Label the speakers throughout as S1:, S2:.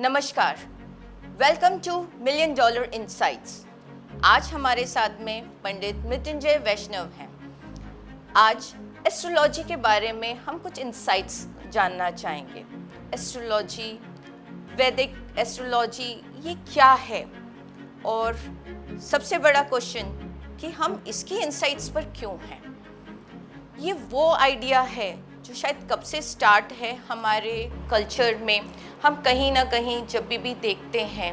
S1: नमस्कार, welcome two million dollar insights. आज हमारे साथ में पंडित मृत्युंजय वैष्णव हैं। आज एस्ट्रोलॉजी के बारे में हम कुछ इनसाइट्स जानना चाहेंगे। एस्ट्रोलॉजी, वैदिक एस्ट्रोलॉजी, ये क्या है? और सबसे बड़ा क्वेश्चन कि हम इसकी इनसाइट्स पर क्यों हैं? ये वो आइडिया है जो शायद कब से स्टार्ट है हमारे कल्चर में। हम कहीं ना कहीं जब भी देखते हैं,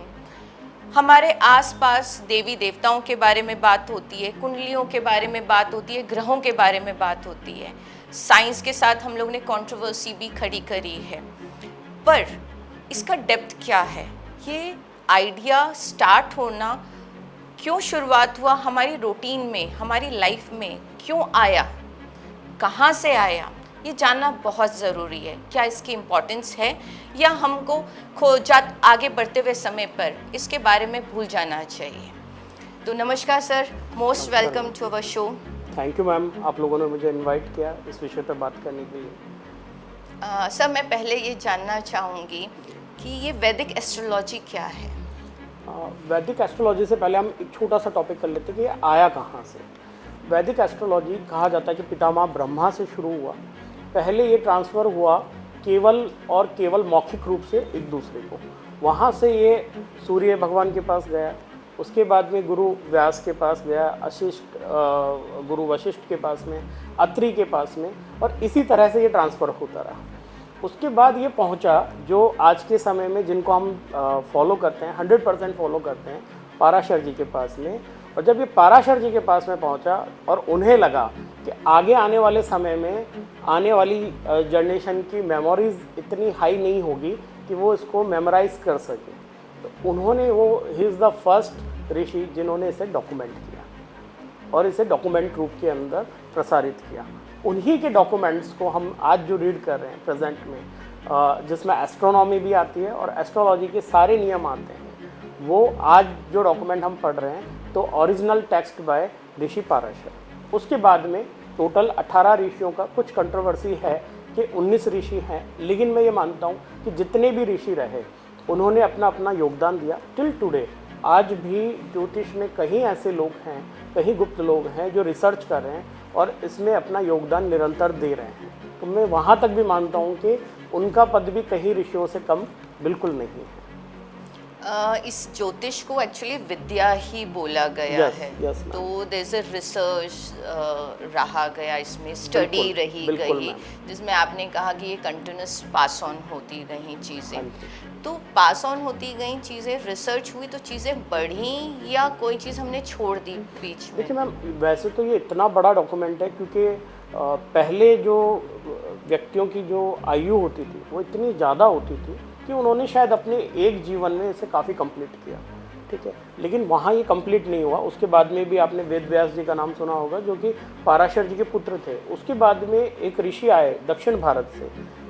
S1: हमारे आसपास देवी देवताओं के बारे में बात होती है, कुंडलियों के बारे में बात होती है, ग्रहों के बारे में बात होती है। साइंस के साथ हम लोग ने कंट्रोवर्सी भी खड़ी करी है, पर इसका डेप्थ क्या है? ये आइडिया स्टार्ट होना क्यों शुरुआत हुआ हमारी रूटीन में, हमारी लाइफ में क्यों आया, कहाँ से आया, ये जानना बहुत ज़रूरी है। क्या इसकी इम्पोर्टेंस है या हमको खोजात आगे बढ़ते हुए समय पर इसके बारे में भूल जाना चाहिए? तो नमस्कार sir, most welcome to our show.
S2: Thank you ma'am, आप लोगों ने मुझे इनवाइट किया इस विषय पर बात करने के लिए।
S1: सर, मैं पहले ये जानना चाहूँगी कि ये वैदिक एस्ट्रोलॉजी क्या है?
S2: वैदिक एस्ट्रोलॉजी से पहले हम एक छोटा सा टॉपिक कर लेते हैं कि ये आया कहाँ से। वैदिक एस्ट्रोलॉजी कहा जाता है कि पितामह ब्रह्मा से शुरू हुआ। पहले ये ट्रांसफ़र हुआ केवल और केवल मौखिक रूप से एक दूसरे को। वहाँ से ये सूर्य भगवान के पास गया, उसके बाद में गुरु व्यास के पास गया, गुरु वशिष्ठ के पास में, अत्रि के पास में, और इसी तरह से ये ट्रांसफ़र होता रहा। उसके बाद ये पहुँचा जो आज के समय में जिनको हम फॉलो करते हैं, 100% फॉलो करते हैं, पाराशर जी के पास में। और जब ये पाराशर जी के पास में पहुंचा और उन्हें लगा कि आगे आने वाले समय में आने वाली जनरेशन की मेमोरीज इतनी हाई नहीं होगी कि वो इसको मेमोराइज कर सके, तो उन्होंने ही इज़ द फर्स्ट ऋषि जिन्होंने इसे डॉक्यूमेंट किया और इसे डॉक्यूमेंट रूप के अंदर प्रसारित किया। उन्हीं के डॉक्यूमेंट्स को हम आज जो रीड कर रहे हैं प्रेजेंट में, जिसमें एस्ट्रोनॉमी भी आती है और एस्ट्रोलॉजी के सारे नियम आते हैं, वो आज जो डॉक्यूमेंट हम पढ़ रहे हैं तो ओरिजिनल टेक्स्ट बाय ऋषि पाराशर। उसके बाद में टोटल 18 ऋषियों का कुछ कंट्रोवर्सी है कि 19 ऋषि हैं, लेकिन मैं ये मानता हूँ कि जितने भी ऋषि रहे उन्होंने अपना अपना योगदान दिया। टिल टुडे आज भी ज्योतिष में कहीं ऐसे लोग हैं, कहीं गुप्त लोग हैं जो रिसर्च कर रहे हैं और इसमें अपना योगदान निरंतर दे रहे हैं। तो मैं वहाँ तक भी मानता हूँ कि उनका पद भी कहीं ऋषियों से कम बिल्कुल नहीं है।
S1: इस ज्योतिष को एक्चुअली विद्या ही बोला गया है। तो देयर इज अ रिसर्च रहा गया, इसमें स्टडी रही गई, जिसमें आपने कहा कि ये कंटिन्यूस पास ऑन होती गई चीज़ें। तो पास ऑन होती गई चीज़ें, रिसर्च हुई तो चीज़ें बढ़ी या कोई चीज़ हमने छोड़ दी बीच में?
S2: देखिए मैम, वैसे तो ये इतना बड़ा डॉक्यूमेंट है क्योंकि पहले जो व्यक्तियों की जो आयु होती थी वो इतनी ज़्यादा होती थी कि उन्होंने शायद अपने एक जीवन में इसे काफ़ी कंप्लीट किया, ठीक है। लेकिन वहाँ ये कंप्लीट नहीं हुआ। उसके बाद में भी आपने वेद व्यास जी का नाम सुना होगा, जो कि पाराशर जी के पुत्र थे। उसके बाद में एक ऋषि आए दक्षिण भारत से,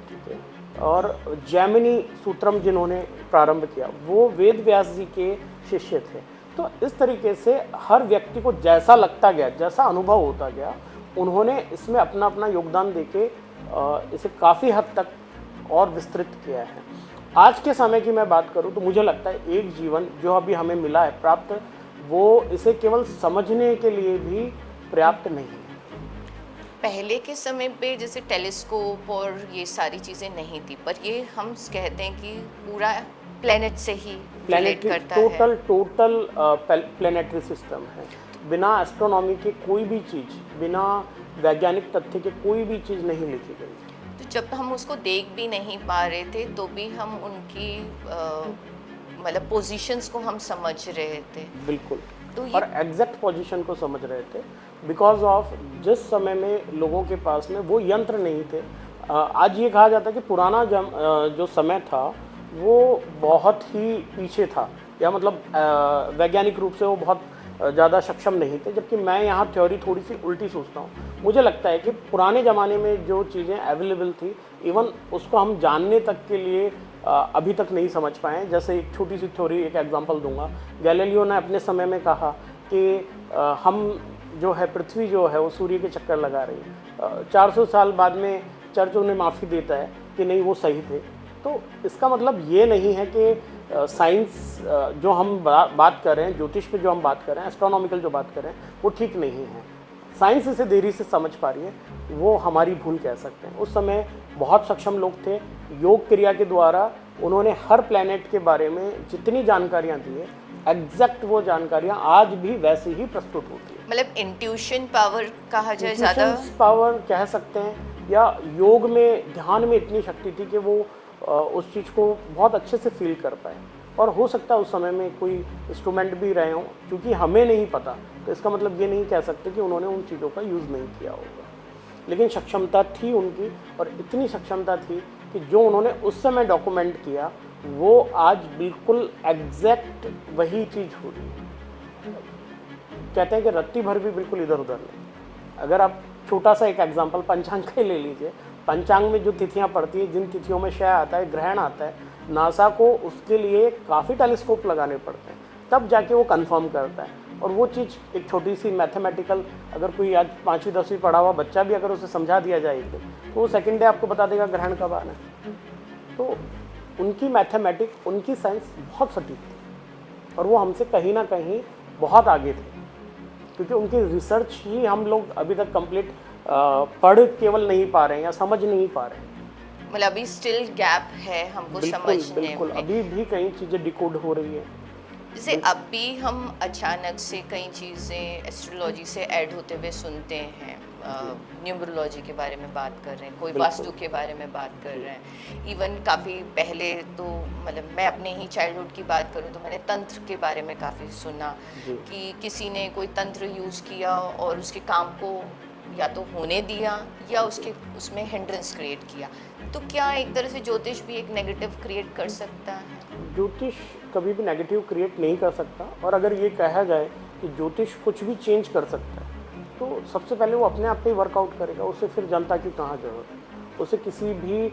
S2: ठीक है, और जैमिनी सूत्रम जिन्होंने प्रारंभ किया वो वेद व्यास जी के शिष्य थे। तो इस तरीके से हर व्यक्ति को जैसा लगता गया, जैसा अनुभव होता गया, उन्होंने इसमें अपना अपना योगदान देके इसे काफ़ी हद तक और विस्तृत किया है। आज के समय की मैं बात करूं तो मुझे लगता है एक जीवन जो अभी हमें मिला है प्राप्त, वो इसे केवल समझने के लिए भी पर्याप्त नहीं है।
S1: पहले के समय पे जैसे टेलीस्कोप और ये सारी चीज़ें नहीं थी, पर ये हम कहते हैं कि पूरा प्लेनेट से ही रिलेट करता है।
S2: टोटल प्लेनेटरी सिस्टम है। बिना एस्ट्रोनॉमी के कोई भी चीज़, बिना वैज्ञानिक तथ्य के कोई भी चीज़ नहीं लिखी गई।
S1: तो जब हम उसको देख भी नहीं पा रहे थे तो भी हम उनकी मतलब पोजीशंस को हम समझ रहे थे।
S2: बिल्कुल,
S1: तो
S2: और एग्जैक्ट पोजीशन को समझ रहे थे बिकॉज ऑफ जिस समय में लोगों के पास में वो यंत्र नहीं थे। आज ये कहा जाता है कि पुराना जो समय था वो बहुत ही पीछे था, या मतलब वैज्ञानिक रूप से वो बहुत ज़्यादा सक्षम नहीं थे, जबकि मैं यहाँ थ्योरी थोड़ी सी उल्टी सोचता हूँ। मुझे लगता है कि पुराने ज़माने में जो चीज़ें अवेलेबल थी, इवन उसको हम जानने तक के लिए अभी तक नहीं समझ पाए। जैसे एक छोटी सी थ्योरी, एक एग्जांपल दूंगा। गैलीलियो ने अपने समय में कहा कि हम जो है, पृथ्वी जो है वो सूर्य के चक्कर लगा रही है। 400 साल बाद में चर्च उन्हें माफ़ी देता है कि नहीं, वो सही थे। तो इसका मतलब ये नहीं है कि साइंस जो हम बात कर रहे हैं, ज्योतिष पे जो हम बात कर रहे हैं, एस्ट्रोनॉमिकल जो बात कर रहे हैं, वो ठीक नहीं है। साइंस इसे देरी से समझ पा रही है, वो हमारी भूल कह सकते हैं। उस समय बहुत सक्षम लोग थे, योग क्रिया के द्वारा उन्होंने हर प्लैनेट के बारे में जितनी जानकारियाँ दी है, एग्जैक्ट वो जानकारियाँ आज भी वैसे ही प्रस्तुत होती है।
S1: मतलब इंट्यूशन पावर कहा जाए ज़्यादा,
S2: पावर कह सकते हैं, या योग में ध्यान में इतनी शक्ति थी कि वो उस चीज़ को बहुत अच्छे से फील कर पाए। और हो सकता है उस समय में कोई इंस्ट्रूमेंट भी रहे हों, क्योंकि हमें नहीं पता, तो इसका मतलब ये नहीं कह सकते कि उन्होंने उन चीज़ों का यूज़ नहीं किया होगा। लेकिन सक्षमता थी उनकी, और इतनी सक्षमता थी कि जो उन्होंने उस समय डॉक्यूमेंट किया वो आज बिल्कुल एग्जैक्ट वही चीज़ हो रही है। कहते हैं कि रत्ती भर भी बिल्कुल इधर उधर नहीं। अगर आप छोटा सा एक एग्जांपल पंचांग का ही ले लीजिए, पंचांग में जो तिथियां पड़ती है, जिन तिथियों में क्षय आता है, ग्रहण आता है, नासा को उसके लिए काफ़ी टेलीस्कोप लगाने पड़ते हैं, तब जाके वो कंफर्म करता है। और वो चीज़ एक छोटी सी मैथमेटिकल, अगर कोई आज 5वीं 10वीं पढ़ा हुआ बच्चा भी अगर उसे समझा दिया जाएगी तो वो सेकेंड डे आपको बता देगा ग्रहण कब आना है। तो उनकी मैथमेटिक, उनकी साइंस बहुत सटीक थी, और वो हमसे कहीं ना कहीं बहुत आगे थे, क्योंकि उनकी रिसर्च ही हम लोग अभी तक कंप्लीट पढ़ केवल नहीं पा रहे हैं या समझ नहीं पा रहे हैं।
S1: मतलब अभी स्टिल गैप है हमको समझने
S2: बिल्कुल,
S1: में।
S2: अभी भी कई चीज़ें डिकोड हो रही है।
S1: जैसे अभी हम अचानक से कई चीज़ें एस्ट्रोलॉजी से ऐड होते हुए सुनते हैं, न्यूमरोलॉजी के बारे में बात कर रहे हैं, कोई वास्तु के बारे में बात कर रहे हैं। इवन काफ़ी पहले तो मतलब मैं अपने ही चाइल्डहुड की बात करूं तो मैंने तंत्र के बारे में काफ़ी सुना कि किसी ने कोई तंत्र यूज़ किया और उसके काम को या तो होने दिया या उसमें हिंड्रेंस क्रिएट किया। तो क्या एक तरह से ज्योतिष भी एक नेगेटिव क्रिएट कर सकता है?
S2: ज्योतिष कभी भी नेगेटिव क्रिएट नहीं कर सकता, और अगर ये कहा जाए कि ज्योतिष कुछ भी चेंज कर सकता है, तो सबसे पहले वो अपने आप पे ही वर्कआउट करेगा। उसे फिर जनता की कहाँ जरूरत है? उसे किसी भी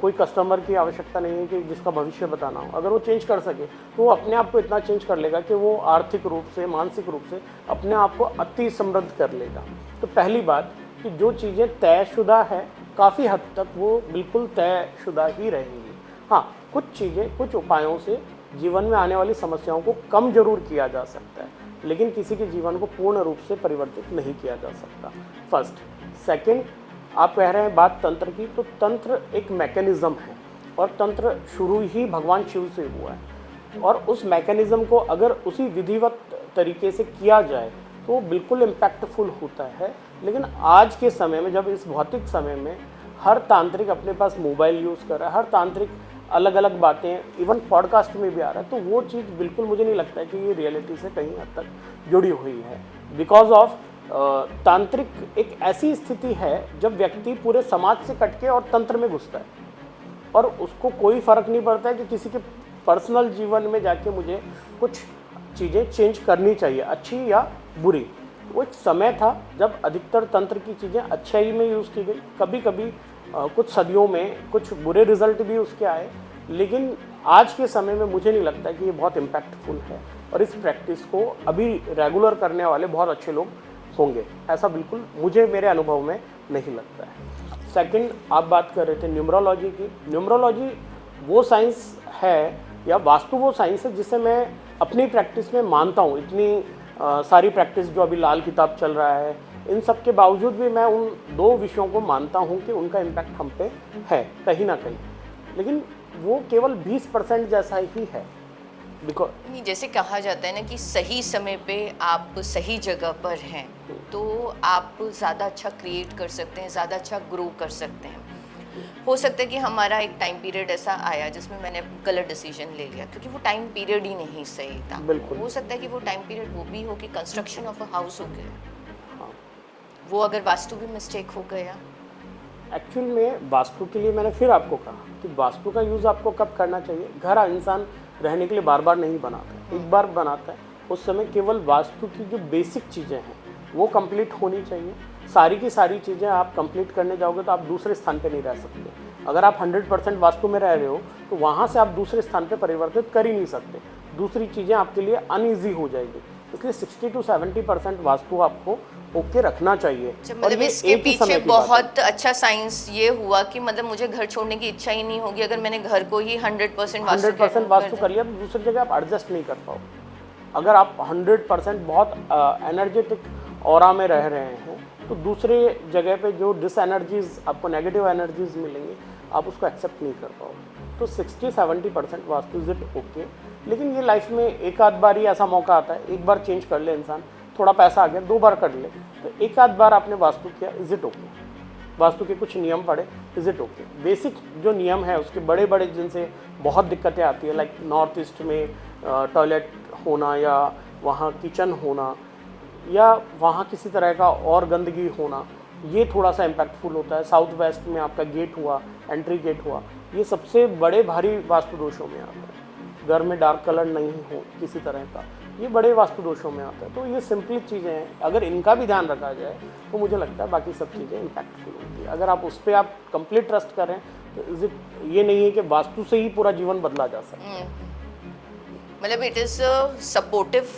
S2: कोई कस्टमर की आवश्यकता नहीं है कि जिसका भविष्य बताना हो। अगर वो चेंज कर सके तो वो अपने आप को इतना चेंज कर लेगा कि वो आर्थिक रूप से, मानसिक रूप से अपने आप को अति समृद्ध कर लेगा। तो पहली बात कि जो चीज़ें तयशुदा है, काफ़ी हद तक वो बिल्कुल तयशुदा ही रहेंगी। हाँ, कुछ चीज़ें, कुछ उपायों से जीवन में आने वाली समस्याओं को कम जरूर किया जा सकता है, लेकिन किसी के जीवन को पूर्ण रूप से परिवर्तित नहीं किया जा सकता। फर्स्ट। सेकंड, आप कह रहे हैं बात तंत्र की, तो तंत्र एक मैकेनिज़्म है, और तंत्र शुरू ही भगवान शिव से हुआ है, और उस मैकेनिज़्म को अगर उसी विधिवत तरीके से किया जाए तो वो बिल्कुल इम्पैक्टफुल होता है। लेकिन आज के समय में, जब इस भौतिक समय में हर तांत्रिक अपने पास मोबाइल यूज़ कर रहा है, हर तांत्रिक अलग अलग बातें, इवन पॉडकास्ट में भी आ रहा है, तो वो चीज़ बिल्कुल मुझे नहीं लगता है कि ये रियलिटी से कहीं हद तक जुड़ी हुई है। बिकॉज ऑफ तांत्रिक एक ऐसी स्थिति है जब व्यक्ति पूरे समाज से कटके और तंत्र में घुसता है, और उसको कोई फ़र्क नहीं पड़ता है कि किसी के पर्सनल जीवन में जाके मुझे कुछ चीज़ें चेंज करनी चाहिए, अच्छी या बुरी। वो एक समय था जब अधिकतर तंत्र की चीज़ें अच्छाई में यूज़ की गई, कभी कभी कुछ सदियों में कुछ बुरे रिजल्ट भी उसके आए, लेकिन आज के समय में मुझे नहीं लगता कि ये बहुत इम्पैक्टफुल है, और इस प्रैक्टिस को अभी रेगुलर करने वाले बहुत अच्छे लोग होंगे, ऐसा बिल्कुल मुझे मेरे अनुभव में नहीं लगता है। सेकंड, आप बात कर रहे थे न्यूमरोलॉजी की। न्यूमरोलॉजी वो साइंस है, या वास्तु वो साइंस है जिसे मैं अपनी प्रैक्टिस में मानता हूँ। इतनी सारी प्रैक्टिस जो अभी लाल किताब चल रहा है, इन सब के बावजूद भी मैं उन दो विषयों को मानता हूँ कि उनका इम्पैक्ट हम पे है कहीं ना कहीं, लेकिन वो केवल 20% जैसा ही है।
S1: नहीं, जैसे कहा जाता है ना कि सही समय पे आप सही जगह पर हैं तो आप ज़्यादा अच्छा क्रिएट कर सकते हैं, ज़्यादा अच्छा ग्रो कर सकते हैं। हो सकता है कि हमारा एक टाइम पीरियड ऐसा आया जिसमें मैंने गलत डिसीजन ले लिया क्योंकि वो टाइम पीरियड ही नहीं सही था।
S2: बिल्कुल।
S1: हो सकता है कि वो टाइम पीरियड वो भी हो कि कंस्ट्रक्शन ऑफ अ हाउस हो गया, वो अगर वास्तु भी मिस्टेक हो गया।
S2: एक्चुअल में वास्तु के लिए मैंने फिर आपको कहा कि वास्तु का यूज़ आपको कब करना चाहिए। घर इंसान रहने के लिए बार बार नहीं बनाता, एक बार बनाता है, उस समय केवल वास्तु की जो बेसिक चीज़ें हैं वो कंप्लीट होनी चाहिए। सारी की सारी चीज़ें आप कंप्लीट करने जाओगे तो आप दूसरे स्थान पे नहीं रह सकते। अगर आप 100% वास्तु में रह रहे हो तो वहाँ से आप दूसरे स्थान पे परिवर्तित कर ही नहीं सकते, दूसरी चीज़ें आपके लिए अनईजी हो जाएगी। इसलिए 60 to 70% वास्तु आपको ओके रखना चाहिए।
S1: अच्छा,
S2: और
S1: मतलब
S2: ये
S1: इसके
S2: एक ही समय
S1: पीछे
S2: की बात है।
S1: बहुत अच्छा साइंस ये हुआ कि मतलब मुझे घर छोड़ने की इच्छा ही नहीं होगी अगर मैंने घर को ही 100% वास्तु
S2: 100% वास्तु कर लिया तो दूसरी जगह आप एडजस्ट नहीं कर पाओ। अगर आप 100% बहुत एनर्जेटिक ऑरा में रह रहे हैं तो दूसरे जगह पे जो डिस एनर्जीज आपको नेगेटिव एनर्जीज मिलेंगी आप उसको एक्सेप्ट नहीं कर पाओगे। तो 60-70% वास्तु इज इट ओके। लेकिन ये लाइफ में एक आध बार ही ऐसा मौका आता है, एक बार चेंज कर ले इंसान, थोड़ा पैसा आ गया 2 बार कर ले, तो एक आध बार आपने वास्तु किया, इज इट ओके। वास्तु के कुछ नियम पढ़े, इज इट ओके। बेसिक जो नियम है उसके बड़े बड़े जिनसे बहुत दिक्कतें आती है, लाइक नॉर्थ ईस्ट में टॉयलेट होना या वहाँ किचन होना या वहाँ किसी तरह का और गंदगी होना, ये थोड़ा सा इम्पैक्टफुल होता है। साउथ वेस्ट में आपका गेट हुआ, एंट्री गेट हुआ, ये सबसे बड़े भारी वास्तु दोषों में आता है। घर में डार्क कलर नहीं हो किसी तरह का, ये बड़े वास्तु दोषों में आता है। तो ये सिंपल चीज़ें हैं, अगर इनका भी ध्यान रखा जाए तो मुझे लगता है बाकी सब चीज़ें इम्पैक्टफुल होंगी। अगर आप उस पर आप कंप्लीट ट्रस्ट करें तो इज इट, ये नहीं है कि वास्तु से ही पूरा जीवन बदला जा सकता है।
S1: मतलब इट इज सपोर्टिव।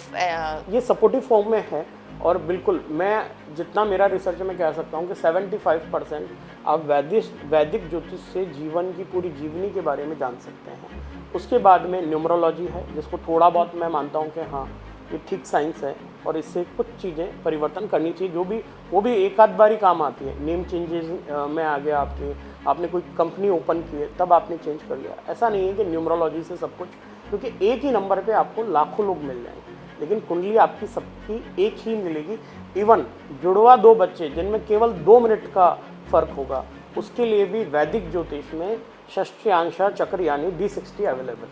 S2: ये सपोर्टिव फॉर्म में है। और बिल्कुल मैं जितना मेरा रिसर्च में कह सकता हूँ कि 75% आप वैदिक ज्योतिष से जीवन की पूरी जीवनी के बारे में जान सकते हैं। उसके बाद में न्यूमरोलॉजी है जिसको थोड़ा बहुत मैं मानता हूँ कि हाँ ये ठीक साइंस है और इससे कुछ चीज़ें परिवर्तन करनी चाहिए, जो भी वो भी एक आध बार ही काम आती है। नेम चेंजेस में आ गया आपने कोई कंपनी ओपन की है तब आपने चेंज कर लिया, ऐसा नहीं है कि न्यूमरोलॉजी से सब कुछ, क्योंकि एक ही नंबर पे आपको लाखों लोग मिल जाएंगे लेकिन कुंडली आपकी सबकी एक ही मिलेगी। इवन जुड़वा 2 बच्चे जिनमें केवल 2 मिनट का फर्क होगा उसके लिए भी वैदिक ज्योतिष में षष्ठ्यांशा चक्र यानी D60 अवेलेबल,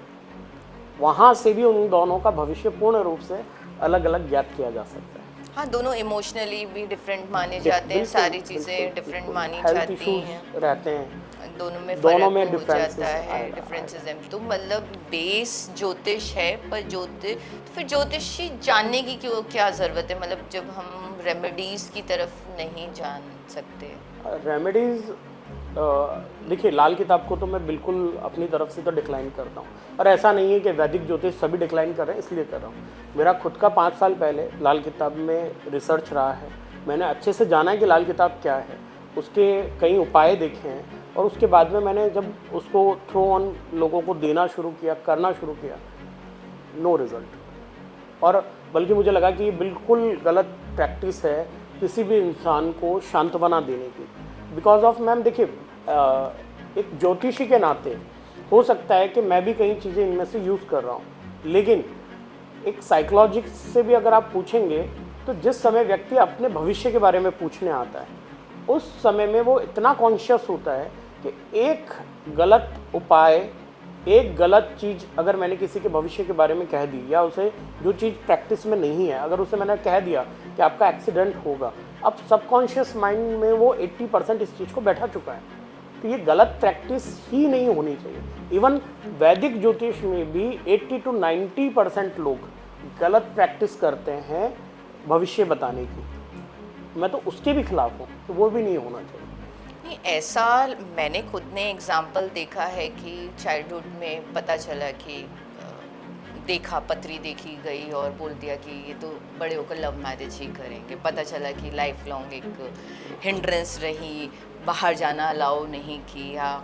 S2: वहाँ से भी उन दोनों का भविष्य पूर्ण रूप से अलग अलग ज्ञात किया जा सकता है।
S1: हाँ, दोनों इमोशनली भी डिफरेंट माने जाते हैं, सारी चीज़ें डिफरेंट मानी जाती हैं,
S2: रहते हैं,
S1: दोनों में
S2: दोनों में
S1: फर्क हो
S2: differences
S1: जाता है,
S2: आएगा।
S1: डिफरेंसेस हैं। तो मतलब बेस ज्योतिष है, पर ज्योतिष तो फिर ज्योतिषी जानने की क्यों क्या ज़रूरत है, मतलब जब हम रेमेडीज़ की तरफ नहीं जान सकते।
S2: रेमेडीज़ देखिए, लाल किताब को तो मैं बिल्कुल अपनी तरफ से तो डिक्लाइन करता हूँ, और ऐसा नहीं है कि वैदिक ज्योतिष सभी डिक्लाइन कर रहे हैं इसलिए कर रहा हूँ। मेरा खुद का 5 साल पहले लाल किताब में रिसर्च रहा है, मैंने अच्छे से जाना है कि लाल किताब क्या है, उसके कई उपाय देखे हैं, और उसके बाद में मैंने जब उसको थ्रो ऑन लोगों को देना शुरू किया, करना शुरू किया, नो रिज़ल्ट। और बल्कि मुझे लगा कि ये बिल्कुल गलत प्रैक्टिस है किसी भी इंसान को सांत्वना देने की। बिकॉज ऑफ मैम देखिए, एक ज्योतिषी के नाते हो सकता है कि मैं भी कई चीज़ें इनमें से यूज़ कर रहा हूँ, लेकिन एक साइकोलॉजिस्ट से भी अगर आप पूछेंगे तो जिस समय व्यक्ति अपने भविष्य के बारे में पूछने आता है उस समय में वो इतना कॉन्शियस होता है कि एक गलत उपाय, एक गलत चीज़ अगर मैंने किसी के भविष्य के बारे में कह दी, या उसे जो चीज़ प्रैक्टिस में नहीं है अगर उसे मैंने कह दिया कि आपका एक्सीडेंट होगा, अब सबकॉन्शियस माइंड में वो 80% इस चीज़ को बैठा चुका है। तो ये गलत प्रैक्टिस ही नहीं होनी चाहिए। इवन वैदिक ज्योतिष में भी 80 to 90% लोग गलत प्रैक्टिस करते हैं भविष्य बताने की। मैं तो उसके भी खिलाफ हूँ, तो वो भी नहीं होना चाहिए।
S1: नहीं, ऐसा मैंने खुद ने एग्जाम्पल देखा है कि चाइल्डहुड में पता चला कि देखा, पत्री देखी गई और बोल दिया कि ये तो बड़े होकर लव मैरिज ही करेंगे। पता चला कि लाइफ लॉन्ग एक हिंड्रेंस रही, बाहर जाना अलाउ नहीं किया,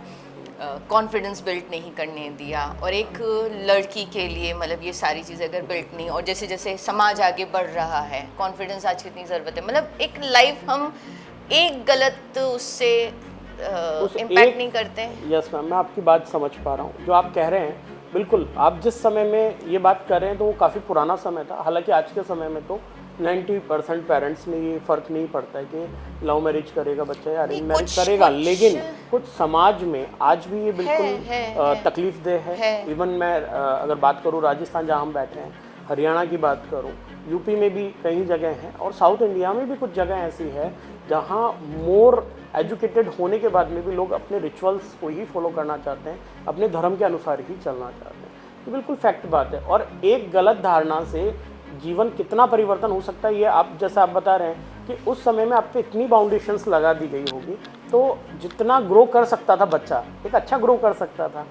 S1: कॉन्फिडेंस बिल्ड नहीं करने दिया। और एक लड़की के लिए मतलब ये सारी चीज़ें अगर बिल्ड नहीं, और जैसे जैसे समाज आगे बढ़ रहा है, कॉन्फिडेंस आज कितनी ज़रूरत है, मतलब एक लाइफ हम एक गलत उससे इम्पैक्ट नहीं करते।
S2: यस मैम, मैं आपकी बात समझ पा रहा हूँ। जो आप कह रहे हैं बिल्कुल, आप जिस समय में ये बात कर रहे हैं तो वो काफ़ी पुराना समय था। हालांकि आज के समय में तो 90% पेरेंट्स में ये फ़र्क नहीं पड़ता है कि लव मैरिज करेगा बच्चा या अरेंज मैरिज करेगा, लेकिन कुछ समाज में आज भी ये बिल्कुल तकलीफदेह है। इवन मैं अगर बात करूँ राजस्थान जहाँ हम बैठे हैं, हरियाणा की बात करूँ, यूपी में भी कई जगह हैं, और साउथ इंडिया में भी कुछ जगह ऐसी है जहाँ मोर एजुकेटेड होने के बाद में भी लोग अपने रिचुअल्स को ही फॉलो करना चाहते हैं, अपने धर्म के अनुसार ही चलना चाहते हैं। ये बिल्कुल फैक्ट बात है। और एक गलत धारणा से जीवन कितना परिवर्तन हो सकता है, ये आप जैसा आप बता रहे हैं कि उस समय में आप पे इतनी बाउंडेशंस लगा दी गई होगी, तो जितना ग्रो कर सकता था बच्चा, एक अच्छा ग्रो कर सकता था,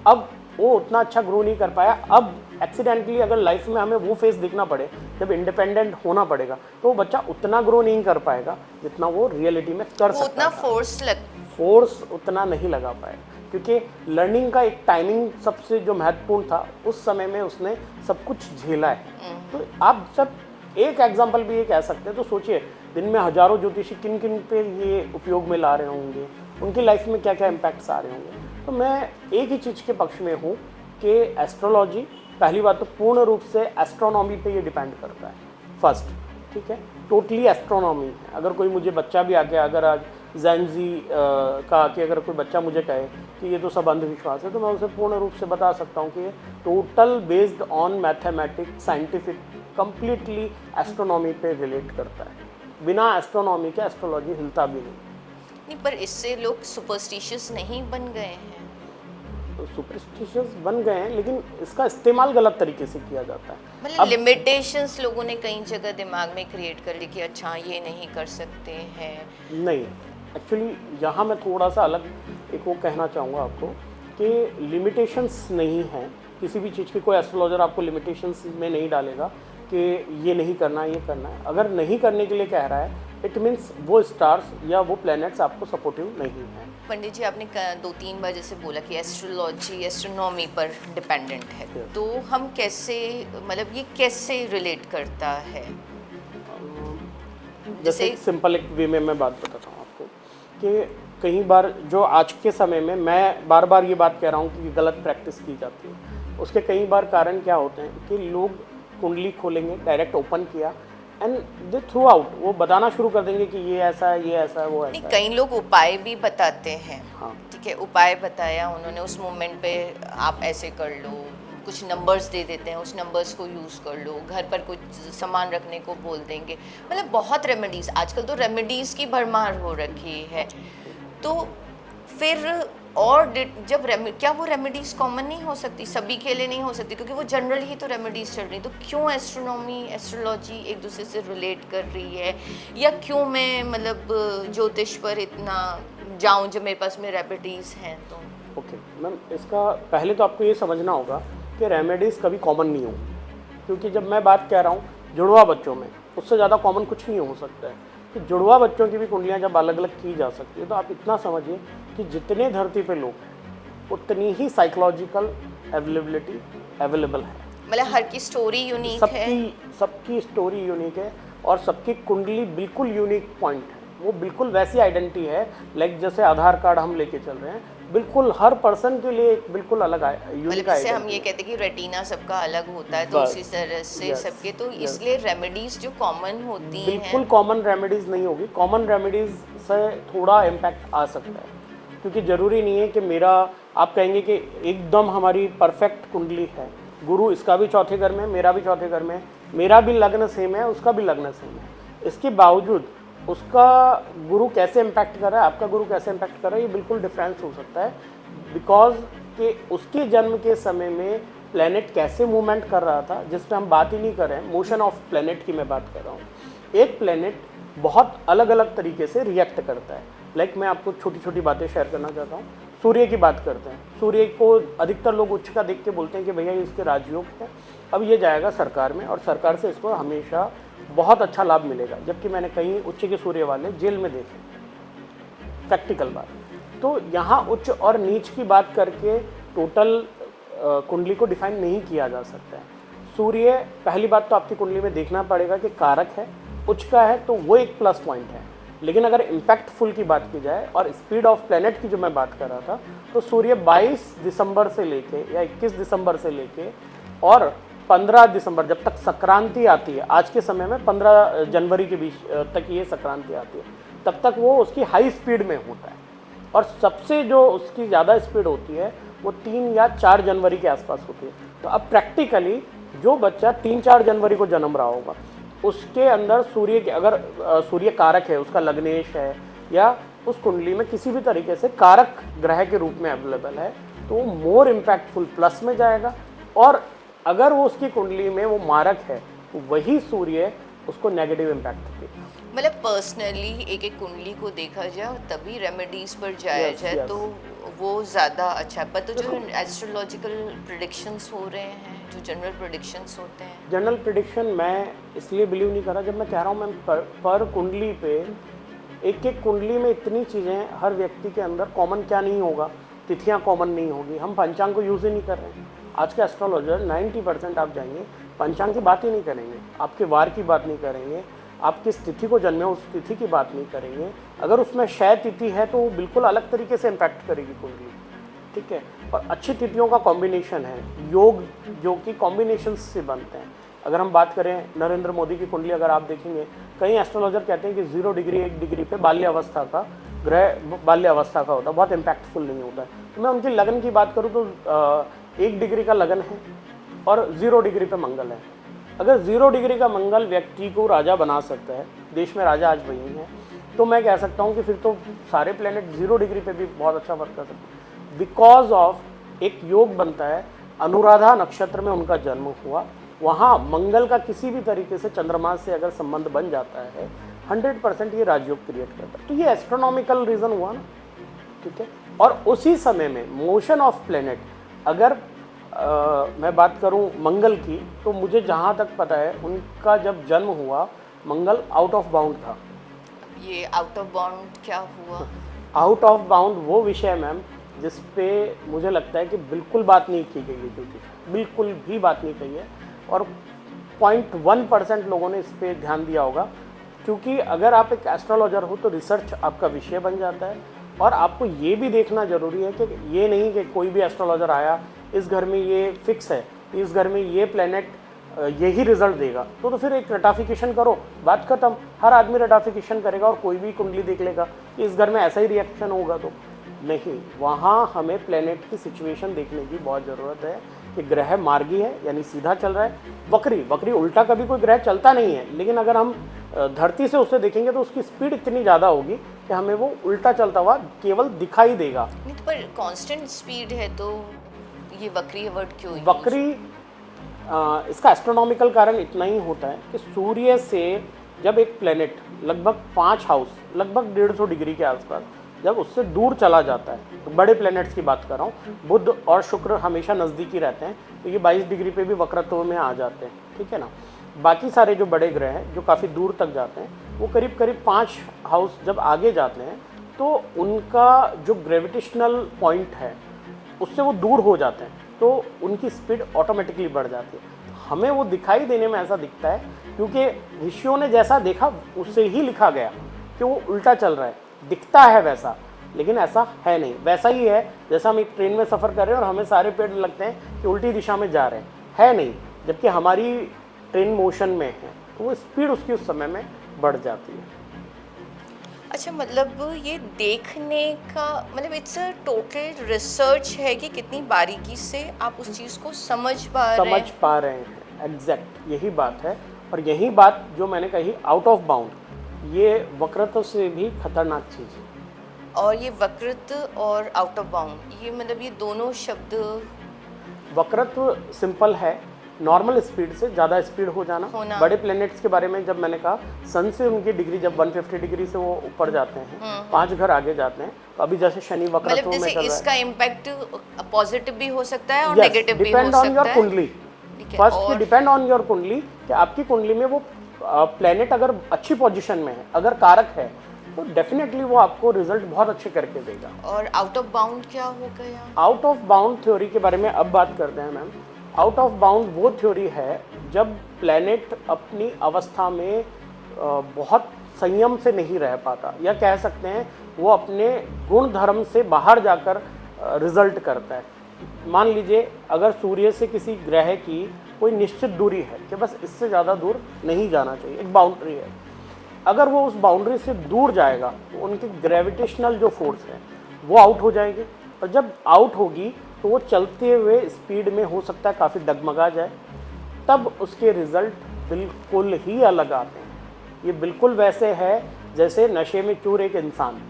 S2: अब वो उतना अच्छा ग्रो नहीं कर पाया। अब एक्सीडेंटली अगर लाइफ में हमें वो फेस देखना पड़े जब इंडिपेंडेंट होना पड़ेगा, तो वो बच्चा उतना ग्रो नहीं कर पाएगा जितना वो रियलिटी में कर
S1: वो
S2: सकता
S1: उतना
S2: था। फोर्स उतना नहीं लगा पाएगा, क्योंकि लर्निंग का एक टाइमिंग सबसे जो महत्वपूर्ण था, उस समय में उसने सब कुछ झेला है। तो आप सब एक एग्जाम्पल भी ये कह सकते हैं, तो सोचिए दिन में हजारों ज्योतिषी किन किन पे ये उपयोग में ला रहे होंगे, उनकी लाइफ में क्या क्या इम्पैक्ट्स आ रहे होंगे। तो मैं एक ही चीज़ के पक्ष में हूँ कि एस्ट्रोलॉजी, पहली बात तो पूर्ण रूप से एस्ट्रोनॉमी पे ये डिपेंड करता है फर्स्ट, ठीक है, टोटली एस्ट्रोनॉमी है। अगर कोई मुझे बच्चा भी आके अगर आज जैनजी का आके अगर कोई बच्चा मुझे कहे कि ये तो सब अंधविश्वास है, तो मैं उसे पूर्ण रूप से बता सकता हूँ कि ये total based on mathematics, scientific, completely astronomy पे रिलेट करता है। बिना एस्ट्रोनॉमी के एस्ट्रोलॉजी हिलता भी नहीं।
S1: पर इससे लोग सुपरस्टिशियस नहीं बन गए हैं?
S2: सुपरस्टिशियस बन गए हैं, लेकिन इसका इस्तेमाल गलत तरीके से किया जाता है।
S1: मतलब लिमिटेशंस लोगों ने कई जगह दिमाग में क्रिएट कर ली कि अच्छा ये नहीं कर सकते हैं।
S2: नहीं, एक्चुअली यहाँ मैं थोड़ा सा अलग एक वो कहना चाहूँगा आपको कि लिमिटेशंस नहीं है किसी भी चीज़ की। कोई एस्ट्रोलॉजर आपको लिमिटेशंस में नहीं डालेगा कि ये नहीं करना, ये करना है। अगर नहीं करने के लिए कह रहा है, इट मीन्स वो स्टार्स या वो प्लैनेट्स आपको सपोर्टिव नहीं है।
S1: पंडित जी, आपने 2-3 बार जैसे बोला कि एस्ट्रोलॉजी एस्ट्रोनॉमी पर डिपेंडेंट है, तो हम कैसे, मतलब ये कैसे रिलेट करता है?
S2: जैसे सिंपल एक वे में मैं बात बताता हूँ आपको कि कई बार जो आज के समय में मैं बार बार ये बात कह रहा हूँ कि गलत प्रैक्टिस की जाती है, उसके कई बार कारण क्या होते हैं कि लोग कुंडली खोलेंगे, डायरेक्ट ओपन किया एंड दे थ्रू आउट, वो बताना शुरू कर देंगे कि ये ऐसा है, ये ऐसा है, वो ऐसा है।
S1: कई लोग उपाय भी बताते हैं।
S2: हाँ,
S1: ठीक है, उपाय बताया उन्होंने, उस मोमेंट पे आप ऐसे कर लो, कुछ नंबर्स दे देते हैं, उस नंबर्स को यूज़ कर लो, घर पर कुछ सामान रखने को बोल देंगे। मतलब बहुत रेमेडीज़, आजकल तो रेमेडीज़ की भरमार हो रखी है। तो फिर और जब क्या वो रेमेडीज़ कॉमन नहीं हो सकती, सभी के लिए नहीं हो सकती, क्योंकि वो जनरल ही तो रेमेडीज़ चल रही, तो क्यों एस्ट्रोनॉमी एस्ट्रोलॉजी एक दूसरे से रिलेट कर रही है? या क्यों मैं मतलब ज्योतिष पर इतना जाऊं जब मेरे पास में रेमेडीज़ हैं? तो
S2: ओके मैम, इसका पहले तो आपको ये समझना होगा कि रेमेडीज़ कभी कॉमन नहीं हो, क्योंकि जब मैं बात कह रहा हूँ जुड़वा बच्चों में, उससे ज़्यादा कॉमन कुछ नहीं हो सकता है। कि जुड़वा बच्चों की भी कुंडलियाँ जब अलग अलग की जा सकती है, तो आप इतना समझिए कि जितने धरती पे लोग हैं उतनी ही साइकोलॉजिकल अवेलेबल है।
S1: मतलब हर की स्टोरी यूनिक है,
S2: सबकी स्टोरी यूनिक है और सबकी कुंडली बिल्कुल यूनिक पॉइंट है। वो बिल्कुल वैसी आइडेंटिटी है, लाइक जैसे आधार कार्ड हम लेके चल रहे हैं, बिल्कुल हर पर्सन के लिए एक बिल्कुल अलग यूनिक
S1: जैसे हम ये कहते हैं कि रेटिना सबका अलग होता है, तो उसी तरह से सबके, तो इसलिए रेमेडीज जो कॉमन होती हैं
S2: बिल्कुल कॉमन रेमेडीज नहीं होगी। कॉमन रेमेडीज से थोड़ा इम्पैक्ट आ सकता है, क्योंकि ज़रूरी नहीं है कि मेरा, आप कहेंगे कि एकदम हमारी परफेक्ट कुंडली है, गुरु इसका भी चौथे घर में, मेरा भी चौथे घर में, मेरा भी लग्न सेम है, उसका भी लग्न सेम है, इसके बावजूद उसका गुरु कैसे इम्पैक्ट कर रहा है, आपका गुरु कैसे इम्पैक्ट कर रहा है, ये बिल्कुल डिफरेंस हो सकता है। बिकॉज कि उसके जन्म के समय में प्लेनेट कैसे मूवमेंट कर रहा था, जिस पर हम बात ही नहीं कर रहे हैं, मोशन ऑफ प्लेनेट की मैं बात कर रहा हूँ। एक प्लेनेट बहुत अलग अलग तरीके से रिएक्ट करता है। लाइक मैं आपको छोटी छोटी बातें शेयर करना चाहता हूँ। सूर्य की बात करते हैं, सूर्य को अधिकतर लोग उच्च का देख के बोलते हैं कि भैया इसके राजयोग है, अब ये जाएगा सरकार में और सरकार से इसको हमेशा बहुत अच्छा लाभ मिलेगा, जबकि मैंने कहीं उच्च के सूर्य वाले जेल में देखे, प्रैक्टिकल बात। तो यहाँ उच्च और नीच की बात करके टोटल कुंडली को डिफाइन नहीं किया जा सकता है। सूर्य, पहली बात तो आपकी कुंडली में देखना पड़ेगा कि कारक है, उच्च का है, तो वो एक प्लस पॉइंट है। लेकिन अगर इम्पैक्टफुल की बात की जाए और स्पीड ऑफ प्लेनेट की जो मैं बात कर रहा था, तो सूर्य 22 दिसंबर से लेके या 21 दिसंबर से लेके और 15 दिसंबर जब तक संक्रांति आती है, आज के समय में 15 जनवरी के बीच तक ये संक्रांति आती है, तब तक वो उसकी हाई स्पीड में होता है। और सबसे जो उसकी ज़्यादा स्पीड होती है वो 3 या 4 जनवरी के आसपास होती है। तो अब प्रैक्टिकली जो बच्चा 3-4 जनवरी को जन्म रहा होगा, उसके अंदर सूर्य के, अगर सूर्य कारक है, उसका लग्नेश है या उस कुंडली में किसी भी तरीके से कारक ग्रह के रूप में अवेलेबल है, तो वो मोर इम्पैक्टफुल प्लस में जाएगा। और अगर वो उसकी कुंडली में वो मारक है, तो वही सूर्य उसको नेगेटिव इम्पैक्ट देगा।
S1: मतलब पर्सनली एक एक कुंडली को देखा जाए और तभी रेमेडीज पर जाया
S2: Yes,
S1: जाए
S2: yes.
S1: तो वो ज़्यादा अच्छा है। पर तो जो एस्ट्रोलॉजिकल प्रिडिक्शंस हो रहे हैं, जो जनरल प्रिडिक्शंस होते हैं,
S2: जनरल प्रिडिक्शन मैं इसलिए बिलीव नहीं कर रहा, जब मैं कह रहा हूँ मैम पर कुंडली पे एक एक कुंडली में इतनी चीज़ें, हर व्यक्ति के अंदर कॉमन क्या नहीं होगा, तिथियाँ कॉमन नहीं होगी, हम पंचांग को यूज़ ही नहीं कर रहे हैं। आज के एस्ट्रोलॉजर 90% आप जाएंगे पंचांग की बात ही नहीं करेंगे, आपके वार की बात नहीं करेंगे, आप किस तिथि को जन्मे उस तिथि की बात नहीं करेंगे। अगर उसमें क्षय तिथि है तो वो बिल्कुल अलग तरीके से इम्पैक्ट करेगी कुंडली, ठीक है। और अच्छी तिथियों का कॉम्बिनेशन है, योग जो कि कॉम्बिनेशन से बनते हैं। अगर हम बात करें नरेंद्र मोदी की कुंडली अगर आप देखेंगे, कई एस्ट्रोलॉजर कहते हैं कि 0 डिग्री 1 डिग्री पे बाल्यावस्था का ग्रह बाल्यावस्था का होता है, बहुत इम्पैक्टफुल नहीं होता है। तो मैं उनकी लगन की बात करूँ तो 1 डिग्री का लगन है और 0 डिग्री पे मंगल है। अगर 0 डिग्री का मंगल व्यक्ति को राजा बना सकता है, देश में राजा आज वही है, तो मैं कह सकता हूँ कि फिर तो सारे प्लेनेट 0 डिग्री पे भी बहुत अच्छा वर्क कर सकते हैं। बिकॉज ऑफ एक योग बनता है, अनुराधा नक्षत्र में उनका जन्म हुआ, वहाँ मंगल का किसी भी तरीके से चंद्रमा से अगर संबंध बन जाता है 100% ये राजयोग क्रिएट करता है। तो ये एस्ट्रोनॉमिकल रीज़न हुआ ना, ठीक है। और उसी समय में मोशन ऑफ प्लेनेट, अगर मैं बात करूं मंगल की, तो मुझे जहां तक पता है उनका जब जन्म हुआ मंगल आउट ऑफ बाउंड था।
S1: ये आउट ऑफ बाउंड क्या हुआ?
S2: आउट ऑफ बाउंड वो विषय मैम जिस पे मुझे लगता है कि बिल्कुल बात नहीं की गई है, क्योंकि बिल्कुल भी बात नहीं कही है और 0.1% लोगों ने इस पे ध्यान दिया होगा। क्योंकि अगर आप एक एस्ट्रोलॉजर हो तो रिसर्च आपका विषय बन जाता है और आपको ये भी देखना ज़रूरी है कि ये नहीं कि कोई भी एस्ट्रोलॉजर आया, इस घर में ये फिक्स है, इस घर में ये प्लेनेट यही रिजल्ट देगा, तो फिर एक रटाफिकेशन करो, बात खत्म। हर आदमी रटाफिकेशन करेगा और कोई भी कुंडली देख लेगा कि इस घर में ऐसा ही रिएक्शन होगा, तो नहीं। वहाँ हमें प्लेनेट की सिचुएशन देखने की बहुत ज़रूरत है कि ग्रह मार्गी है यानी सीधा चल रहा है, वक्री उल्टा कभी कोई ग्रह चलता नहीं है, लेकिन अगर हम धरती से उसे देखेंगे तो उसकी स्पीड इतनी ज़्यादा होगी कि हमें वो उल्टा चलता हुआ केवल दिखाई देगा।
S1: नहीं तो पर कांस्टेंट स्पीड है तो ये वक्री वर्ड क्यों use?
S2: वक्री इसका एस्ट्रोनॉमिकल कारण इतना ही होता है कि सूर्य से जब एक प्लेनेट लगभग 5 हाउस, लगभग 150 डिग्री के आसपास जब उससे दूर चला जाता है, तो बड़े प्लैनेट्स की बात कर रहा हूँ, बुध और शुक्र हमेशा नज़दीकी रहते हैं, तो ये 22 डिग्री पे भी वक्रत्व में आ जाते हैं, ठीक है ना। बाकी सारे जो बड़े ग्रह हैं जो काफ़ी दूर तक जाते हैं, वो करीब करीब 5 हाउस जब आगे जाते हैं तो उनका जो ग्रेविटेशनल पॉइंट है उससे वो दूर हो जाते हैं, तो उनकी स्पीड ऑटोमेटिकली बढ़ जाती है। हमें वो दिखाई देने में ऐसा दिखता है क्योंकि ऋषियों ने जैसा देखा उससे ही लिखा गया कि वो उल्टा चल रहा है, दिखता है वैसा, लेकिन ऐसा है नहीं। वैसा ही है जैसा हम एक ट्रेन में सफ़र कर रहे हैं और हमें सारे पेड़ लगते हैं कि उल्टी दिशा में जा रहे हैं, है नहीं, जबकि हमारी ट्रेन मोशन में है, तो वो स्पीड उसकी उस समय में बढ़ जाती है।
S1: अच्छा, मतलब ये देखने का मतलब इट्स अ टोटल रिसर्च है कि कितनी बारीकी से आप उस चीज़ को समझ पा रहे हैं।
S2: एग्जैक्ट यही बात है। और यही बात जो मैंने कही आउट ऑफ बाउंड, ये वक्रत्व से भी खतरनाक चीज़ है।
S1: और ये वक्रत और आउट ऑफ बाउंड, ये मतलब ये दोनों शब्द,
S2: वक्रत्व सिंपल है, नॉर्मल स्पीड से ज़्यादा स्पीड हो जाना। बड़े प्लैनेट्स के बारे में जब मैंने कहा, सन से उनकी डिग्री जब 150 डिग्री से वो ऊपर जाते हैं, 5 घर आगे जाते हैं, तो अभी जैसे शनि वक्रत्व में चल रहा है,
S1: इसका इम्पैक्ट पॉजिटिव भी हो सकता है और नेगेटिव भी हो सकता है।
S2: डिपेंड ऑन योर कुंडली। फर्स्ट डिपेंड ऑन योर कुंडली कि आपकी कुंडली में वो प्लैनेट अगर अच्छी पोजीशन में है, अगर कारक है, तो डेफिनेटली वो आपको रिजल्ट बहुत अच्छे करके देगा।
S1: और आउट ऑफ बाउंड क्या हो गया?
S2: आउट ऑफ बाउंड थ्योरी के बारे में अब बात करते हैं मैम। आउट ऑफ बाउंड वो थ्योरी है जब प्लैनेट अपनी अवस्था में बहुत संयम से नहीं रह पाता, या कह सकते हैं वो अपने गुण धर्म से बाहर जाकर रिजल्ट करता है। मान लीजिए अगर सूर्य से किसी ग्रह की कोई निश्चित दूरी है कि बस इससे ज़्यादा दूर नहीं जाना चाहिए, एक बाउंड्री है, अगर वो उस बाउंड्री से दूर जाएगा तो उनकी ग्रेविटेशनल जो फोर्स है वो आउट हो जाएगी, और जब आउट होगी तो वो चलते हुए स्पीड में हो सकता है काफ़ी डगमगा जाए, तब उसके रिज़ल्ट बिल्कुल ही अलग आते हैं। ये बिल्कुल वैसे है जैसे नशे में चूर एक इंसान,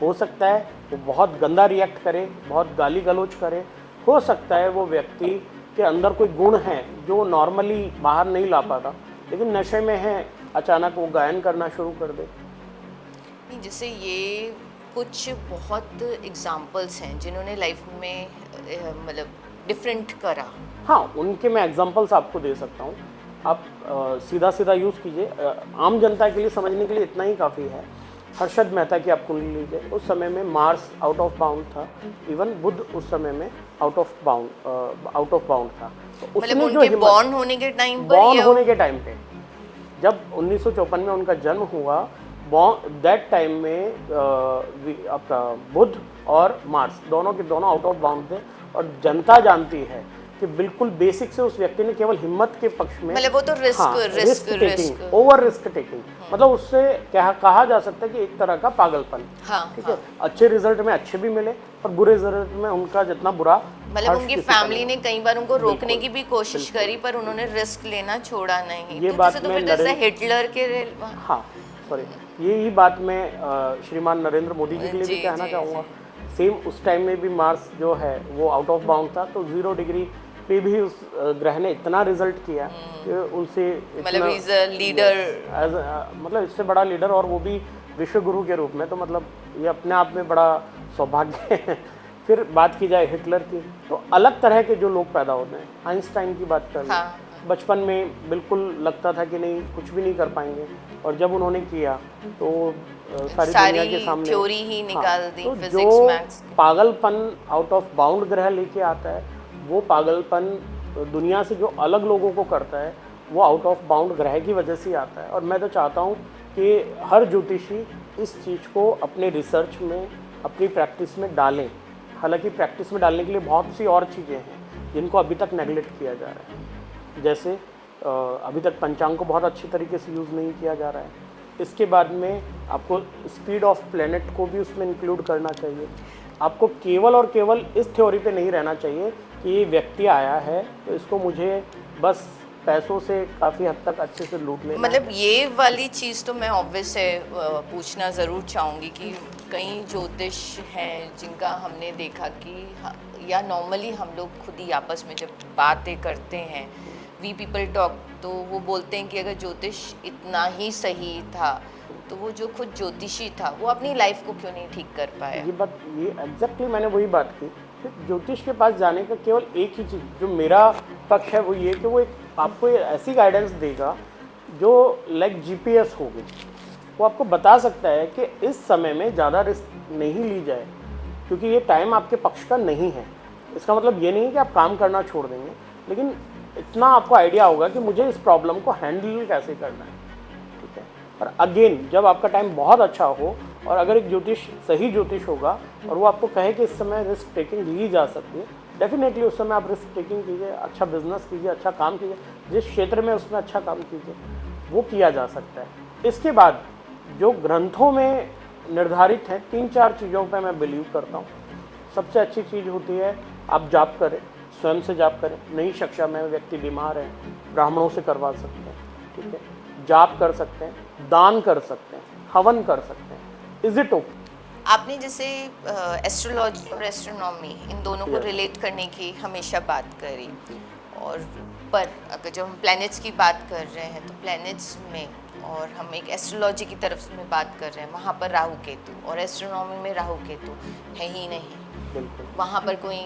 S2: हो सकता है वो बहुत गंदा रिएक्ट करे, बहुत गाली गलौज करे, हो सकता है वो व्यक्ति के अंदर कोई गुण है जो नॉर्मली बाहर नहीं ला पाता, लेकिन नशे में है अचानक वो गायन करना शुरू कर दे।
S1: नहीं, जैसे ये कुछ बहुत एग्जाम्पल्स हैं जिन्होंने लाइफ में मतलब डिफरेंट करा।
S2: हाँ, उनके मैं एग्जांपल्स आपको दे सकता हूँ। आप सीधा सीधा यूज़ कीजिए, आम जनता के लिए समझने के लिए इतना ही काफ़ी है। हर्षद मेहता की आप कुंडली लीजिए, उस समय में मार्स आउट ऑफ बाउंड था, इवन बुध उस समय में आउट ऑफ बाउंड था। तो
S1: मतलब
S2: उसने जो
S1: उनके बॉर्न होने के टाइम पर
S2: बॉर्न
S1: या
S2: होने के टाइम पे, जब 1954 में उनका जन्म हुआ, दैट टाइम में आपका बुध और मार्स दोनों के दोनों आउट ऑफ बाउंड थे। और जनता जानती है कि बिल्कुल बेसिक से उस व्यक्ति ने केवल हिम्मत के पक्ष में,
S1: मतलब वो तो रिस्क
S2: ओवर रिस्क टेकिंग, मतलब उससे कहा जा सकता है कि एक तरह का पागलपन।
S1: हाँ,
S2: ठीक है, अच्छे रिजल्ट में अच्छे भी मिले और बुरे रिजल्ट में उनका जितना बुरा,
S1: मतलब उनकी फैमिली ने कई बार उनको रोकने की भी कोशिश करी पर उन्होंने रिस्क लेना छोड़ा नहीं।
S2: ये
S1: तो
S2: बात
S1: जैसे तो
S2: मैं
S1: फिर जैसे हिटलर के
S2: हाँ सॉरी, यही बात मैं श्रीमान नरेंद्र मोदी जी के लिए भी कहना चाहूँगा। सेम उस टाइम में भी मार्स जो है वो आउट ऑफ बाउंड था, तो 0 डिग्री पे भी उस ग्रह ने इतना रिजल्ट किया कि उनसे
S1: मतलब इज अ लीडर,
S2: मतलब इससे बड़ा लीडर, और वो भी विश्व गुरु के रूप में, तो मतलब ये अपने आप में बड़ा सौभाग्य है। फिर बात की जाए हिटलर की, तो अलग तरह के जो लोग पैदा होते हैं। आइंस्टाइन की बात कर लें, बचपन में बिल्कुल लगता था कि नहीं कुछ भी नहीं कर पाएंगे, और जब उन्होंने किया तो सारी दुनिया के सामने
S1: थ्योरी ही निकाल दी,
S2: तो
S1: फिजिक्स
S2: जो
S1: मैथ्स।
S2: पागलपन आउट ऑफ बाउंड ग्रह लेके आता है, वो पागलपन दुनिया से जो अलग लोगों को करता है, वो आउट ऑफ बाउंड ग्रह की वजह से आता है। और मैं तो चाहता हूँ कि हर ज्योतिषी इस चीज़ को अपने रिसर्च में, अपनी प्रैक्टिस में डालें। हालांकि प्रैक्टिस में डालने के लिए बहुत सी और चीज़ें हैं जिनको अभी तक नेगलेक्ट किया जा रहा है। जैसे अभी तक पंचांग को बहुत अच्छी तरीके से यूज़ नहीं किया जा रहा है। इसके बाद में आपको स्पीड ऑफ प्लेनेट को भी उसमें इंक्लूड करना चाहिए। आपको केवल और केवल इस थ्योरी पे नहीं रहना चाहिए कि ये व्यक्ति आया है तो इसको मुझे बस पैसों से काफ़ी हद तक अच्छे से लूट लेना।
S1: मतलब ये वाली चीज़ तो मैं ऑब्वियस है पूछना ज़रूर चाहूँगी कि कई ज्योतिष हैं जिनका हमने देखा कि या नॉर्मली हम लोग खुद ही आपस में जब बातें करते हैं, वी पीपल टॉक, तो वो बोलते हैं कि अगर ज्योतिष इतना ही सही था तो वो जो खुद ज्योतिषी था वो अपनी लाइफ को क्यों नहीं ठीक कर पाया।
S2: ये एग्जैक्टली मैंने वही बात की। ज्योतिष के पास जाने का केवल एक ही चीज़ जो मेरा पक्ष है वो ये कि वो एक आपको ऐसी गाइडेंस देगा जो लाइक जीपीएस होगी। वो आपको बता सकता है कि इस समय में ज़्यादा रिस्क नहीं ली जाए क्योंकि ये टाइम आपके पक्ष का नहीं है। इसका मतलब ये नहीं है कि आप काम करना छोड़ देंगे, लेकिन इतना आपको आइडिया होगा कि मुझे इस प्रॉब्लम को हैंडल कैसे करना है। ठीक है, और अगेन जब आपका टाइम बहुत अच्छा हो और अगर एक ज्योतिष सही ज्योतिष होगा और वो आपको कहे कि इस समय रिस्क टेकिंग ली जा सकती है, डेफिनेटली उस समय आप रिस्क टेकिंग कीजिए, अच्छा बिजनेस कीजिए, अच्छा काम कीजिए, जिस क्षेत्र में उसमें अच्छा काम कीजिए वो किया जा सकता है। इसके बाद जो ग्रंथों में निर्धारित हैं 3-4 चीज़ों पर मैं बिलीव करता हूँ। सबसे अच्छी चीज़ होती है आप जाप करें, स्वयं से जाप करें। नई शिक्षा में व्यक्ति बीमार है, ब्राह्मणों से करवा सकते हैं। ठीक है, जाप कर सकते हैं, दान कर सकते हैं, हवन कर सकते हैं। Is it okay?
S1: आपने जैसे एस्ट्रोलॉजी और एस्ट्रोनॉमी इन दोनों को रिलेट करने की हमेशा बात करी, और पर अगर जब हम प्लैनेट्स की बात कर रहे हैं तो प्लैनेट्स में, और हम एक एस्ट्रोलॉजी की तरफ में बात कर रहे हैं, वहाँ पर राहु केतु, और एस्ट्रोनॉमी में राहु केतु है ही नहीं।
S2: बिल्कुल,
S1: वहाँ पर कोई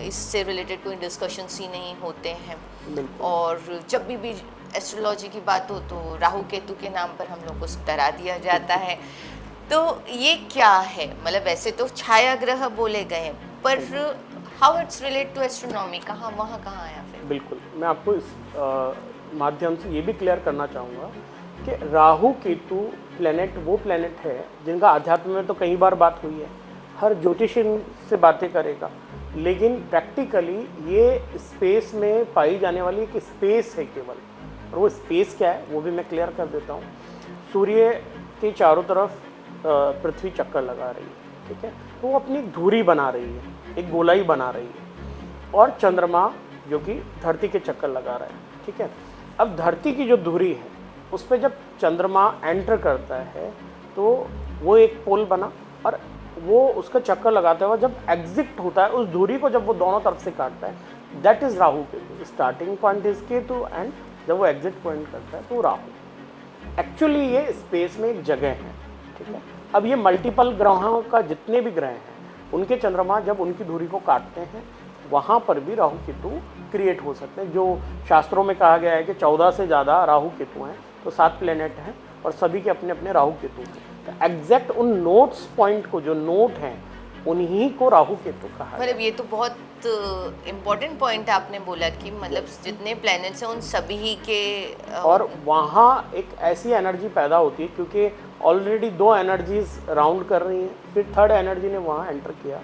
S1: इससे रिलेटेड कोई डिस्कशंस ही नहीं होते हैं।
S2: बिल्कुल।
S1: और जब भी एस्ट्रोलॉजी की बात हो तो राहु केतु के नाम पर हम लोग को डरा दिया जाता है। तो ये क्या है? मतलब वैसे तो छाया ग्रह बोले गए, पर how it's relate to astronomy, कहाँ वहाँ कहाँ आया फिर?
S2: बिल्कुल, मैं आपको इस माध्यम से ये भी क्लियर करना चाहूँगा कि राहु केतु प्लेनेट वो प्लेनेट है जिनका अध्यात्म में तो कई बार बात हुई है, हर ज्योतिषियन से बातें करेगा, लेकिन प्रैक्टिकली ये स्पेस में पाई जाने वाली एक स्पेस है केवल। और वो स्पेस क्या है वो भी मैं क्लियर कर देता हूँ। सूर्य के चारों तरफ पृथ्वी चक्कर लगा रही है। ठीक है, तो वो अपनी एक धुरी बना रही है, एक गोलाई बना रही है, और चंद्रमा जो कि धरती के चक्कर लगा रहा है। ठीक है, अब धरती की जो धुरी है उस पर जब चंद्रमा एंटर करता है तो वो एक पोल बना, और वो उसका चक्कर लगाता है, जब एग्जिट होता है उस धुरी को, जब वो दोनों तरफ से काटता है, that is Rahu Ketu. Starting point is Ketu and जब वो एग्जिट पॉइंट करता है तो राहु। एक्चुअली ये स्पेस में एक जगह है, ठीक है। अब ये मल्टीपल ग्रहों का जितने भी ग्रह हैं उनके चंद्रमा जब उनकी धुरी को काटते हैं वहाँ पर भी राहु केतु क्रिएट हो सकते हैं। जो शास्त्रों में कहा गया है कि 14 से ज़्यादा राहु केतु हैं, तो 7 प्लेनेट हैं और सभी के अपने अपने राहु केतु हैं। तो एग्जैक्ट उन नोट्स पॉइंट को, जो नोट हैं, उन्हीं को राहु केतु कहा है।
S1: मतलब ये तो बहुत इम्पोर्टेंट पॉइंट आपने बोला कि मतलब जितने प्लैनेट्स हैं उन सभी के
S2: और वहाँ एक ऐसी एनर्जी पैदा होती है क्योंकि ऑलरेडी 2 एनर्जीज राउंड कर रही हैं, फिर थर्ड एनर्जी ने वहाँ एंटर किया।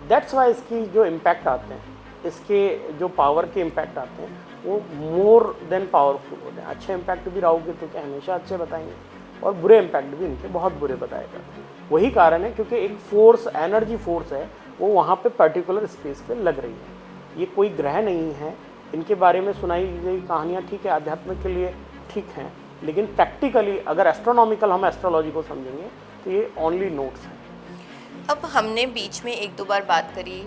S2: दैट्स वाई इसकी जो इम्पैक्ट आते हैं, इसके जो पावर के इम्पैक्ट आते हैं वो मोर देन पावरफुल होते हैं। अच्छे इम्पैक्ट भी राहु केतु के हमेशा अच्छे बताएंगे और बुरे इम्पैक्ट भी इनके बहुत बुरे बताए जाते हैं। वही कारण है क्योंकि एक फोर्स, एनर्जी फोर्स है, वो वहाँ पे पर्टिकुलर स्पेस पे लग रही है। ये कोई ग्रह नहीं है। इनके बारे में सुनाई गई कहानियाँ ठीक है, आध्यात्म के लिए ठीक हैं, लेकिन प्रैक्टिकली अगर एस्ट्रोनॉमिकल हम एस्ट्रोलॉजी को समझेंगे तो ये ओनली नोट्स हैं।
S1: अब हमने बीच में 1-2 बार बात करी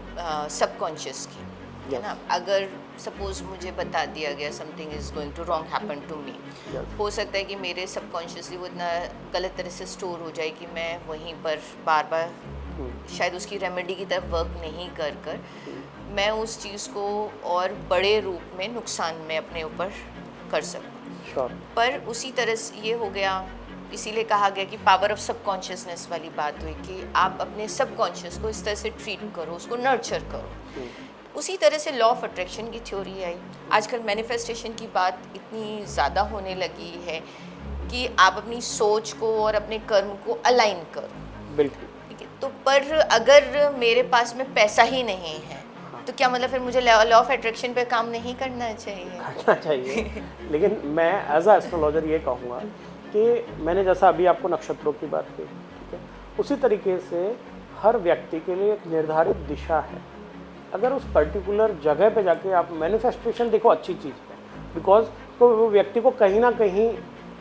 S1: सबकॉन्शियस की, है ना। अगर सपोज मुझे बता दिया गया something is going to wrong happen to me, हो सकता है कि मेरे सबकॉन्शियसली वो इतना गलत तरह से स्टोर हो जाए कि मैं वहीं पर बार बार शायद उसकी रेमेडी की तरफ वर्क नहीं कर मैं उस चीज़ को और बड़े रूप में नुकसान में अपने ऊपर कर सकूं। पर उसी तरह से ये हो गया, इसीलिए कहा गया कि पावर ऑफ सबकॉन्शियसनेस वाली बात हुई कि आप अपने सबकॉन्शियस को इस तरह से ट्रीट करो, उसको नर्चर करो। उसी तरह से लॉ ऑफ अट्रैक्शन की थ्योरी आई। आजकल मैनिफेस्टेशन की बात इतनी ज़्यादा होने लगी है कि आप अपनी सोच को और अपने कर्म को अलाइन करो।
S2: बिल्कुल
S1: ठीक है, तो पर अगर मेरे पास में पैसा ही नहीं है तो क्या मतलब फिर मुझे लॉ ऑफ अट्रैक्शन पे काम नहीं करना चाहिए?
S2: लेकिन मैं एज अ एस्ट्रोलॉजर ये कहूँगा कि मैंने जैसा अभी आपको नक्षत्रों की बात की, ठीक है, उसी तरीके से हर व्यक्ति के लिए एक निर्धारित दिशा है। अगर उस पर्टिकुलर जगह पे जाके आप मैनिफेस्टेशन, देखो अच्छी चीज़ है, बिकॉज तो वो व्यक्ति को कहीं ना कहीं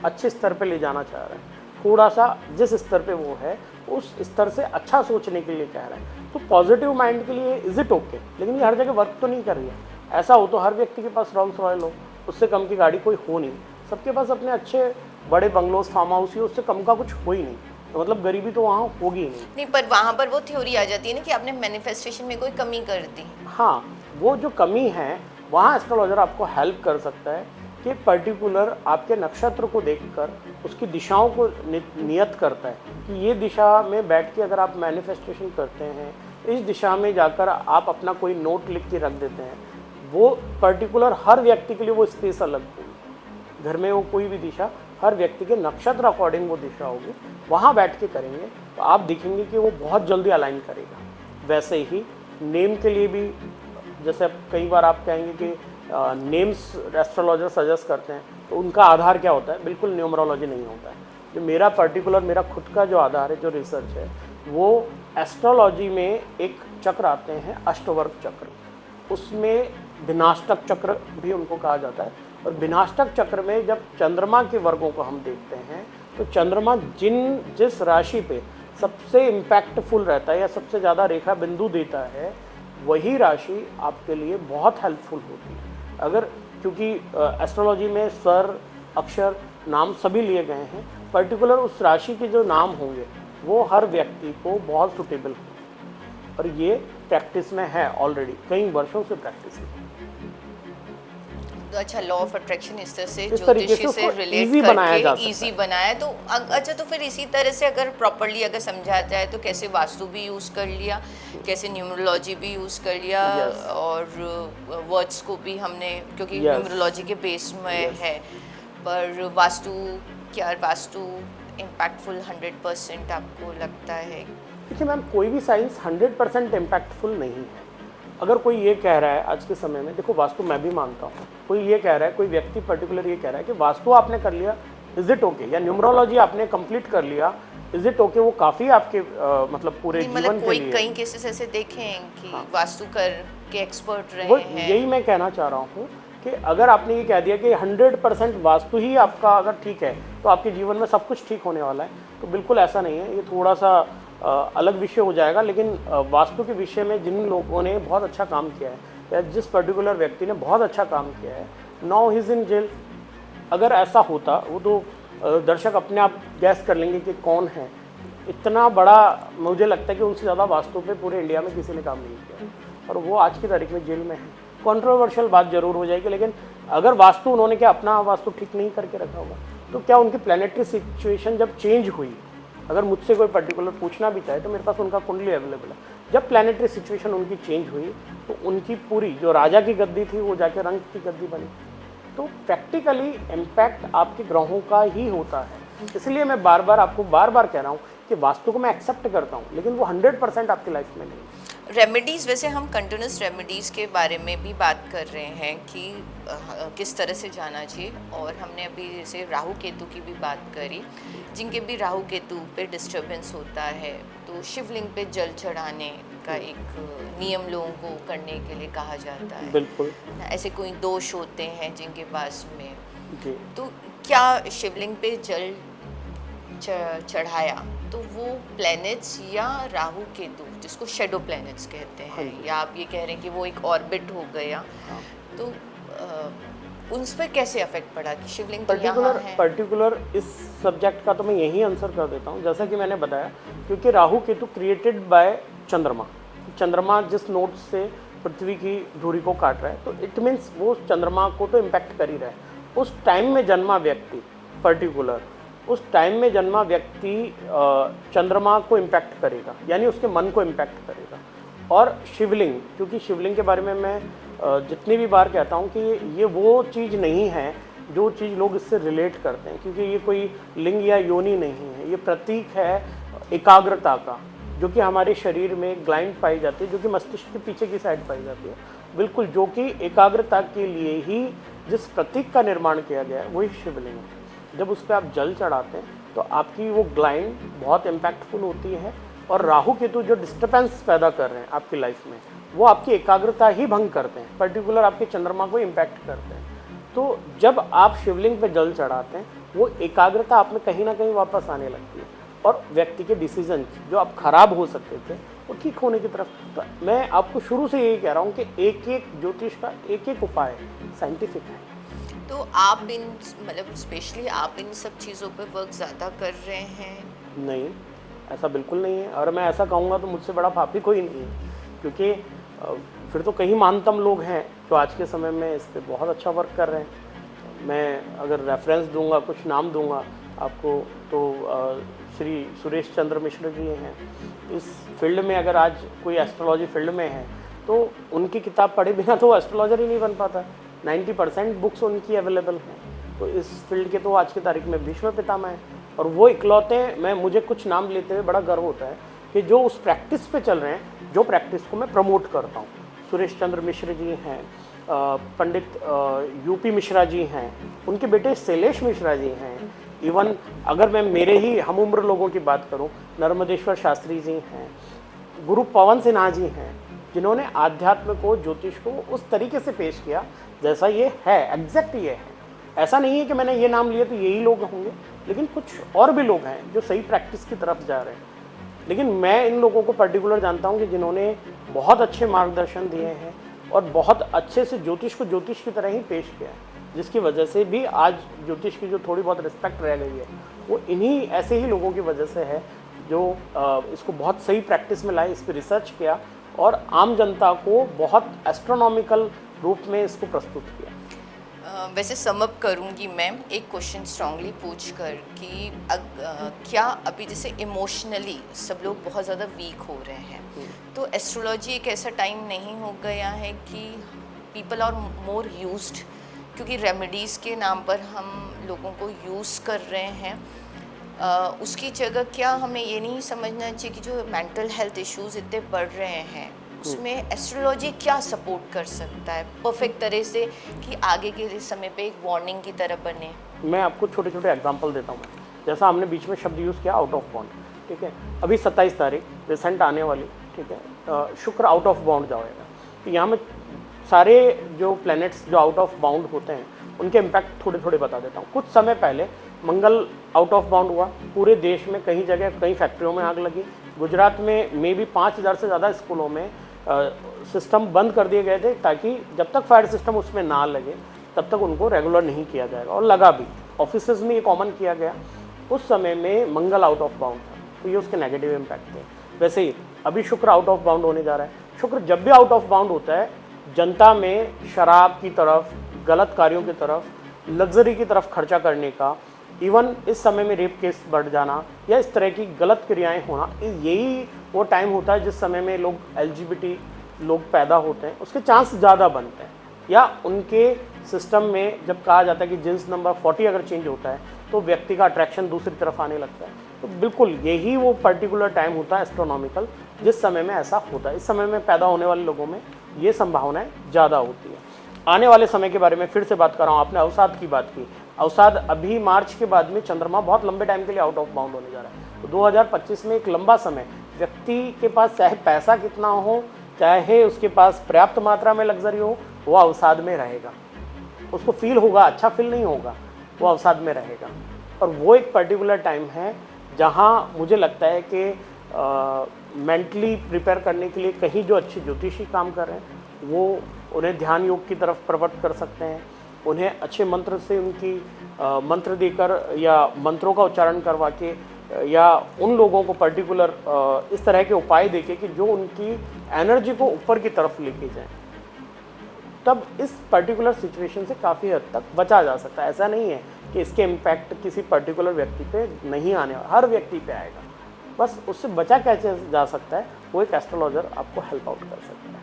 S2: अच्छे स्तर पे ले जाना चाह रहा है, थोड़ा सा जिस स्तर पे वो है उस स्तर से अच्छा सोचने के लिए कह रहा है। तो पॉजिटिव माइंड के लिए इज इट ओके, लेकिन ये हर जगह वर्क तो नहीं कर रही है। ऐसा हो तो हर व्यक्ति के पास रोल्स रॉयल हो, उससे कम की गाड़ी कोई हो नहीं। सबके पास अपने अच्छे बड़े बंगलोज, फार्म हाउस ही, उससे कम का कुछ हो ही नहीं। तो मतलब गरीबी तो वहाँ होगी ही नहीं।
S1: पर वहाँ पर वो थ्योरी आ जाती है ना कि आपने मैनिफेस्टेशन में कोई कमी कर दी।
S2: हाँ, वो जो कमी है वहाँ एस्ट्रोलॉजर आपको हेल्प कर सकता है कि पर्टिकुलर आपके नक्षत्र को देखकर उसकी दिशाओं को नियत करता है कि ये दिशा में बैठ के अगर आप मैनिफेस्टेशन करते हैं, इस दिशा में जाकर आप अपना कोई नोट लिख के रख देते हैं, वो पर्टिकुलर हर व्यक्ति के लिए वो स्पेस अलग होगी। घर में वो कोई भी दिशा, हर व्यक्ति के नक्षत्र अकॉर्डिंग वो दिशा होगी, वहाँ बैठ के करेंगे तो आप देखेंगे कि वो बहुत जल्दी अलाइन करेगा। वैसे ही नेम के लिए भी, जैसे कई बार आप कहेंगे कि नेम्स एस्ट्रोलॉजर सजेस्ट करते हैं, तो उनका आधार क्या होता है? बिल्कुल न्यूमरोलॉजी नहीं होता है। जो मेरा पर्टिकुलर, मेरा खुद का जो आधार है, जो रिसर्च है, वो एस्ट्रोलॉजी में एक चक्र आते हैं, अष्टवर्ग चक्र। उसमें विनाष्टक चक्र भी उनको कहा जाता है। और विनाष्टक चक्र में जब चंद्रमा के वर्गों को हम देखते हैं तो चंद्रमा जिस राशि पे सबसे इम्पैक्टफुल रहता है या सबसे ज़्यादा रेखा बिंदु देता है, वही राशि आपके लिए बहुत हेल्पफुल होती है। अगर, क्योंकि एस्ट्रोलॉजी में स्वर, अक्षर, नाम सभी लिए गए हैं, पर्टिकुलर उस राशि के जो नाम होंगे वो हर व्यक्ति को बहुत सुटेबल होंगे। और ये प्रैक्टिस में है ऑलरेडी, कई वर्षों से प्रैक्टिस है।
S1: तो अच्छा, लॉ ऑफ अट्रैक्शन इस तरह से
S2: ज्योतिषी से
S1: रिलेट करके इजी बनाया। तो अच्छा, तो फिर इसी तरह से अगर प्रॉपर्ली अगर समझा जाए तो कैसे वास्तु भी यूज़ कर लिया, कैसे न्यूमरोलॉजी भी यूज़ कर लिया, और वर्ड्स को भी हमने, क्योंकि न्यूमरोलॉजी के बेस में है, पर वास्तु, क्या वास्तु इम्पैक्टफुल 100% आपको लगता है?
S2: देखिए मैम, कोई भी साइंस 100% इम्पैक्टफुल नहीं है। अगर कोई ये कह रहा है आज के समय में, देखो वास्तु मैं भी मानता हूँ, कोई ये कह रहा है, कोई व्यक्ति पर्टिकुलर ये कह रहा है कि वास्तु आपने कर लिया, इज इट ओके, या न्यूमरोलॉजी आपने कंप्लीट कर लिया, इज इट ओके, वो काफ़ी आपके मतलब पूरे जीवन के लिए।
S1: कई केसेस ऐसे देखे हैं कि वास्तु कर के एक्सपर्ट रहे हैं।
S2: यही मैं कहना चाह रहा हूँ कि अगर आपने ये कह दिया कि 100% वास्तु ही आपका अगर ठीक है तो आपके जीवन में सब कुछ ठीक होने वाला है, तो बिल्कुल ऐसा नहीं है। ये थोड़ा सा अलग विषय हो जाएगा। लेकिन वास्तु के विषय में जिन लोगों ने बहुत अच्छा काम किया है, या जिस पर्टिकुलर व्यक्ति ने बहुत अच्छा काम किया है, now he is in jail. अगर ऐसा होता, वो तो दर्शक अपने आप गैस कर लेंगे कि कौन है। इतना बड़ा मुझे लगता है कि उनसे ज़्यादा वास्तु पे पूरे इंडिया में किसी ने काम नहीं किया, और वो आज की तारीख में जेल में है। कंट्रोवर्शियल बात जरूर हो जाएगी, लेकिन अगर वास्तु उन्होंने क्या अपना वास्तु ठीक नहीं करके रखा होगा, तो क्या उनकी प्लानिटरी सिचुएशन जब चेंज हुई, अगर मुझसे कोई पर्टिकुलर पूछना भी चाहे तो मेरे पास उनका कुंडली अवेलेबल है। जब प्लानिटरी सिचुएशन उनकी चेंज हुई तो उनकी पूरी जो राजा की गद्दी थी वो जाके रंग की गद्दी बनी। तो प्रैक्टिकली इम्पैक्ट आपके ग्रहों का ही होता है। इसलिए मैं बार बार कह रहा हूँ कि वास्तु को मैं एक्सेप्ट करता हूँ, लेकिन वो 100% आपकी लाइफ में नहीं।
S1: रेमेडीज़, वैसे हम कंटिन्यूस रेमेडीज़ के बारे में भी बात कर रहे हैं कि किस तरह से जाना चाहिए, और हमने अभी जैसे राहु केतु की भी बात करी, जिनके भी राहु केतु पे डिस्टर्बेंस होता है तो शिवलिंग पे जल चढ़ाने का एक नियम लोगों को करने के लिए कहा जाता है।
S2: बिल्कुल।
S1: ऐसे कोई दोष होते हैं जिनके पास में
S2: जी।
S1: तो क्या शिवलिंग पे जल चढ़ाया तो वो प्लैनेट्स या राहु केतु, जिसको शेडो प्लैनेट्स कहते हैं, या आप ये कह रहे हैं कि वो एक ऑर्बिट हो गया, तो उन पर कैसे अफेक्ट पड़ा कि शिवलिंग तो यहाँ है?
S2: पर्टिकुलर इस सब्जेक्ट का तो मैं यही आंसर कर देता हूँ। जैसा कि मैंने बताया, क्योंकि राहु केतु क्रिएटेड बाय चंद्रमा जिस नोट से पृथ्वी की धुरी को काट रहा है, तो इट मीन्स वो चंद्रमा को तो इम्पैक्ट कर ही रहा है। उस टाइम में जन्मा व्यक्ति चंद्रमा को इम्पैक्ट करेगा, यानी उसके मन को इम्पैक्ट करेगा। और शिवलिंग, क्योंकि शिवलिंग के बारे में मैं जितनी भी बार कहता हूँ कि ये वो चीज़ नहीं है जो चीज़ लोग इससे रिलेट करते हैं, क्योंकि ये कोई लिंग या योनि नहीं है, ये प्रतीक है एकाग्रता का, जो कि हमारे शरीर में ग्लैंड पाई जाती है, जो कि मस्तिष्क के पीछे की साइड पाई जाती है, बिल्कुल, जो कि एकाग्रता के लिए ही जिस प्रतीक का निर्माण किया गया है वही शिवलिंग है। जब उस पर आप जल चढ़ाते हैं तो आपकी वो ग्लैंड बहुत इम्पैक्टफुल होती है, और राहु केतु जो डिस्टर्बेंस पैदा कर रहे हैं आपकी लाइफ में, वो आपकी एकाग्रता ही भंग करते हैं, पर्टिकुलर आपके चंद्रमा को इम्पैक्ट करते हैं। तो जब आप शिवलिंग पे जल चढ़ाते हैं, वो एकाग्रता आप में कहीं ना कहीं वापस आने लगती है, और व्यक्ति के डिसीजन जो अब खराब हो सकते थे वो ठीक होने की तरफ। तो मैं आपको शुरू से यही कह रहा हूँ कि एक एक ज्योतिष का एक एक उपाय साइंटिफिक है।
S1: तो आप इन मतलब स्पेशली आप इन सब चीज़ों पर वर्क ज़्यादा कर रहे हैं?
S2: नहीं, ऐसा बिल्कुल नहीं है, और मैं ऐसा कहूँगा तो मुझसे बड़ा पापी कोई नहीं है, क्योंकि फिर तो कई महानतम लोग हैं जो आज के समय में इस पर बहुत अच्छा वर्क कर रहे हैं। मैं अगर रेफरेंस दूंगा, कुछ नाम दूंगा आपको, तो श्री सुरेश चंद्र मिश्र जी हैं इस फील्ड में। अगर आज कोई एस्ट्रोलॉजी फील्ड में है तो उनकी किताब पढ़े बिना तो एस्ट्रोलॉजर ही नहीं बन पाता। 90% बुक्स उनकी अवेलेबल हैं। तो इस फील्ड के तो आज की तारीख में भीष्म पितामह हैं, और वो इकलौते, मुझे कुछ नाम लेते हुए बड़ा गर्व होता है कि जो उस प्रैक्टिस पे चल रहे हैं, जो प्रैक्टिस को मैं प्रमोट करता हूँ। सुरेश चंद्र मिश्र जी हैं, पंडित यूपी मिश्रा जी हैं, उनके बेटे शैलेश मिश्रा जी हैं, इवन अगर मैं मेरे ही हम उम्र लोगों की बात करूं, नर्मदेश्वर शास्त्री जी हैं, गुरु पवन सिन्हा जी हैं, जिन्होंने आध्यात्म को, ज्योतिष को उस तरीके से पेश किया जैसा ये है, एग्जैक्ट ये है। ऐसा नहीं है कि मैंने ये नाम लिए तो यही लोग होंगे, लेकिन कुछ और भी लोग हैं जो सही प्रैक्टिस की तरफ जा रहे हैं। लेकिन मैं इन लोगों को पर्टिकुलर जानता हूँ कि जिन्होंने बहुत अच्छे मार्गदर्शन दिए हैं और बहुत अच्छे से ज्योतिष को ज्योतिष की तरह ही पेश किया है, जिसकी वजह से भी आज ज्योतिष की जो थोड़ी बहुत रिस्पेक्ट रह गई है वो इन्हीं ऐसे ही लोगों की वजह से है जो इसको बहुत सही प्रैक्टिस में लाए, इस पर रिसर्च किया और आम जनता को बहुत एस्ट्रोनॉमिकल रूप में इसको प्रस्तुत किया।
S1: वैसे समअप करूंगी मैं एक क्वेश्चन स्ट्रांगली पूछ कर कि क्या अभी जैसे इमोशनली सब लोग बहुत ज़्यादा वीक हो रहे हैं, तो एस्ट्रोलॉजी एक ऐसा टाइम नहीं हो गया है कि पीपल आर मोर यूज्ड, क्योंकि रेमेडीज़ के नाम पर हम लोगों को यूज़ कर रहे हैं, उसकी जगह क्या हमें ये नहीं समझना चाहिए कि जो मेंटल हेल्थ इश्यूज़ इतने बढ़ रहे हैं उसमें एस्ट्रोलॉजी क्या सपोर्ट कर सकता है परफेक्ट तरह से कि आगे के समय पे एक वार्निंग की तरह बने? मैं
S2: आपको छोटे छोटे एग्जांपल देता हूँ। जैसा हमने बीच में शब्द यूज़ किया आउट ऑफ बाउंड, ठीक है, अभी 27 तारीख रिसेंट आने वाली, ठीक है, शुक्र आउट ऑफ बाउंड जाएगा। तो यहाँ में सारे जो प्लैनेट्स जो आउट ऑफ बाउंड होते हैं उनके इम्पैक्ट थोड़े थोड़े बता देता हूँ। कुछ समय पहले मंगल आउट ऑफ बाउंड हुआ, पूरे देश में कई जगह कई फैक्ट्रियों में आग लगी। गुजरात में मे भी 5000 से ज़्यादा स्कूलों में सिस्टम बंद कर दिए गए थे ताकि जब तक फायर सिस्टम उसमें ना लगे तब तक उनको रेगुलर नहीं किया जाएगा, और लगा भी। ऑफिसेज में ये कॉमन किया गया, उस समय में मंगल आउट ऑफ बाउंड था, तो ये उसके नेगेटिव इम्पैक्ट थे। वैसे ही अभी शुक्र आउट ऑफ बाउंड होने जा रहा है। शुक्र जब भी आउट ऑफ बाउंड होता है, जनता में शराब की तरफ, गलत कार्यों की तरफ, लग्जरी की तरफ खर्चा करने का, इवन इस समय में रेप केस बढ़ जाना या इस तरह की गलत क्रियाएं होना, यही वो टाइम होता है जिस समय में लोग LGBT लोग पैदा होते हैं, उसके चांस ज़्यादा बनते हैं। या उनके सिस्टम में जब कहा जाता है कि जींस नंबर 40 अगर चेंज होता है तो व्यक्ति का अट्रैक्शन दूसरी तरफ आने लगता है। तो बिल्कुल यही वो पर्टिकुलर टाइम होता है एस्ट्रोनॉमिकल, जिस समय में ऐसा होता है। इस समय में पैदा होने वाले लोगों में ये संभावनाएं ज़्यादा होती है। आने वाले समय के बारे में फिर से बात कर रहा हूँ, आपने अवसाद की बात की। अवसाद अभी मार्च के बाद में चंद्रमा बहुत लंबे टाइम के लिए आउट ऑफ बाउंड होने जा रहा है, तो 2025 में एक लंबा समय व्यक्ति के पास चाहे पैसा कितना हो, चाहे उसके पास पर्याप्त मात्रा में लग्जरी हो, वो अवसाद में रहेगा। उसको फील होगा, अच्छा फील नहीं होगा, वो अवसाद में रहेगा। और वो एक पर्टिकुलर टाइम है जहाँ मुझे लगता है कि मेंटली प्रिपेयर करने के लिए कहीं जो अच्छे ज्योतिषी काम कर रहे हैं वो उन्हें ध्यान योग की तरफ प्रवृत्त कर सकते हैं। उन्हें अच्छे मंत्र से उनकी मंत्र देकर या मंत्रों का उच्चारण करवा के या उन लोगों को पर्टिकुलर इस तरह के उपाय देके कि जो उनकी एनर्जी को ऊपर की तरफ लेके जाएं, तब इस पर्टिकुलर सिचुएशन से काफ़ी हद तक बचा जा सकता है। ऐसा नहीं है कि इसके इम्पैक्ट किसी पर्टिकुलर व्यक्ति पे नहीं आने वाला, हर व्यक्ति पे आएगा। बस उससे बचा कैसे जा सकता है, वो एक एस्ट्रोलॉजर आपको हेल्प आउट कर सकता है।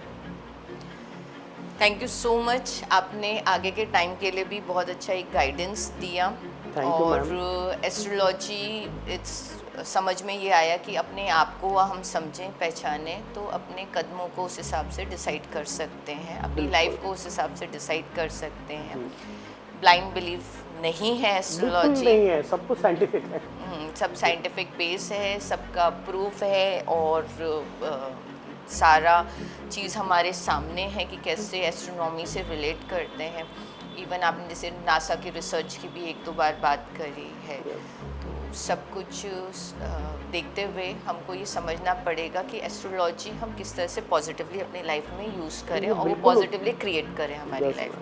S1: थैंक यू सो मच, आपने आगे के टाइम के लिए भी बहुत अच्छा एक गाइडेंस दिया। और एस्ट्रोलॉजी इट्स समझ में ये आया कि अपने आप को हम समझें, पहचानें, तो अपने कदमों को उस हिसाब से डिसाइड कर सकते हैं, अपनी लाइफ को उस हिसाब से डिसाइड कर सकते हैं। ब्लाइंड बिलीफ नहीं है एस्ट्रोलॉजी,
S2: नहीं है, सब कुछ साइंटिफिक है।
S1: सब साइंटिफिक बेस है, सबका प्रूफ है और सारा चीज़ हमारे सामने है कि कैसे एस्ट्रोनॉमी से रिलेट करते हैं। इवन आपने जैसे नासा की रिसर्च की भी 1-2 बार बात करी है। तो सब कुछ देखते हुए हमको ये समझना पड़ेगा कि एस्ट्रोलॉजी हम किस तरह से पॉजिटिवली अपनी लाइफ में यूज़ करें और वो पॉजिटिवली क्रिएट करें हमारी लाइफ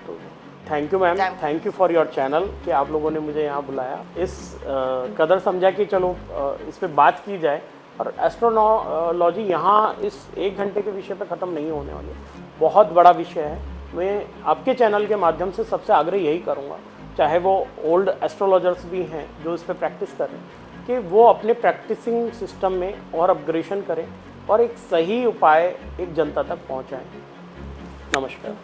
S1: को।
S2: Thank you ma'am, thank you for your channel कि आप लोगों ने मुझे यहाँ बुलाया। इस कदर समझा कि चलो इस पर बात की जाए। और एस्ट्रोलॉजी यहाँ इस 1 घंटे के विषय पे ख़त्म नहीं होने वाली, बहुत बड़ा विषय है। मैं आपके चैनल के माध्यम से सबसे आग्रह यही करूँगा, चाहे वो ओल्ड एस्ट्रोलॉजर्स भी हैं जो इस पर प्रैक्टिस कर रहे हैं, कि वो अपने प्रैक्टिसिंग सिस्टम में और अपग्रेडेशन करें और एक सही उपाय एक जनता तक पहुँचाएँ। नमस्कार।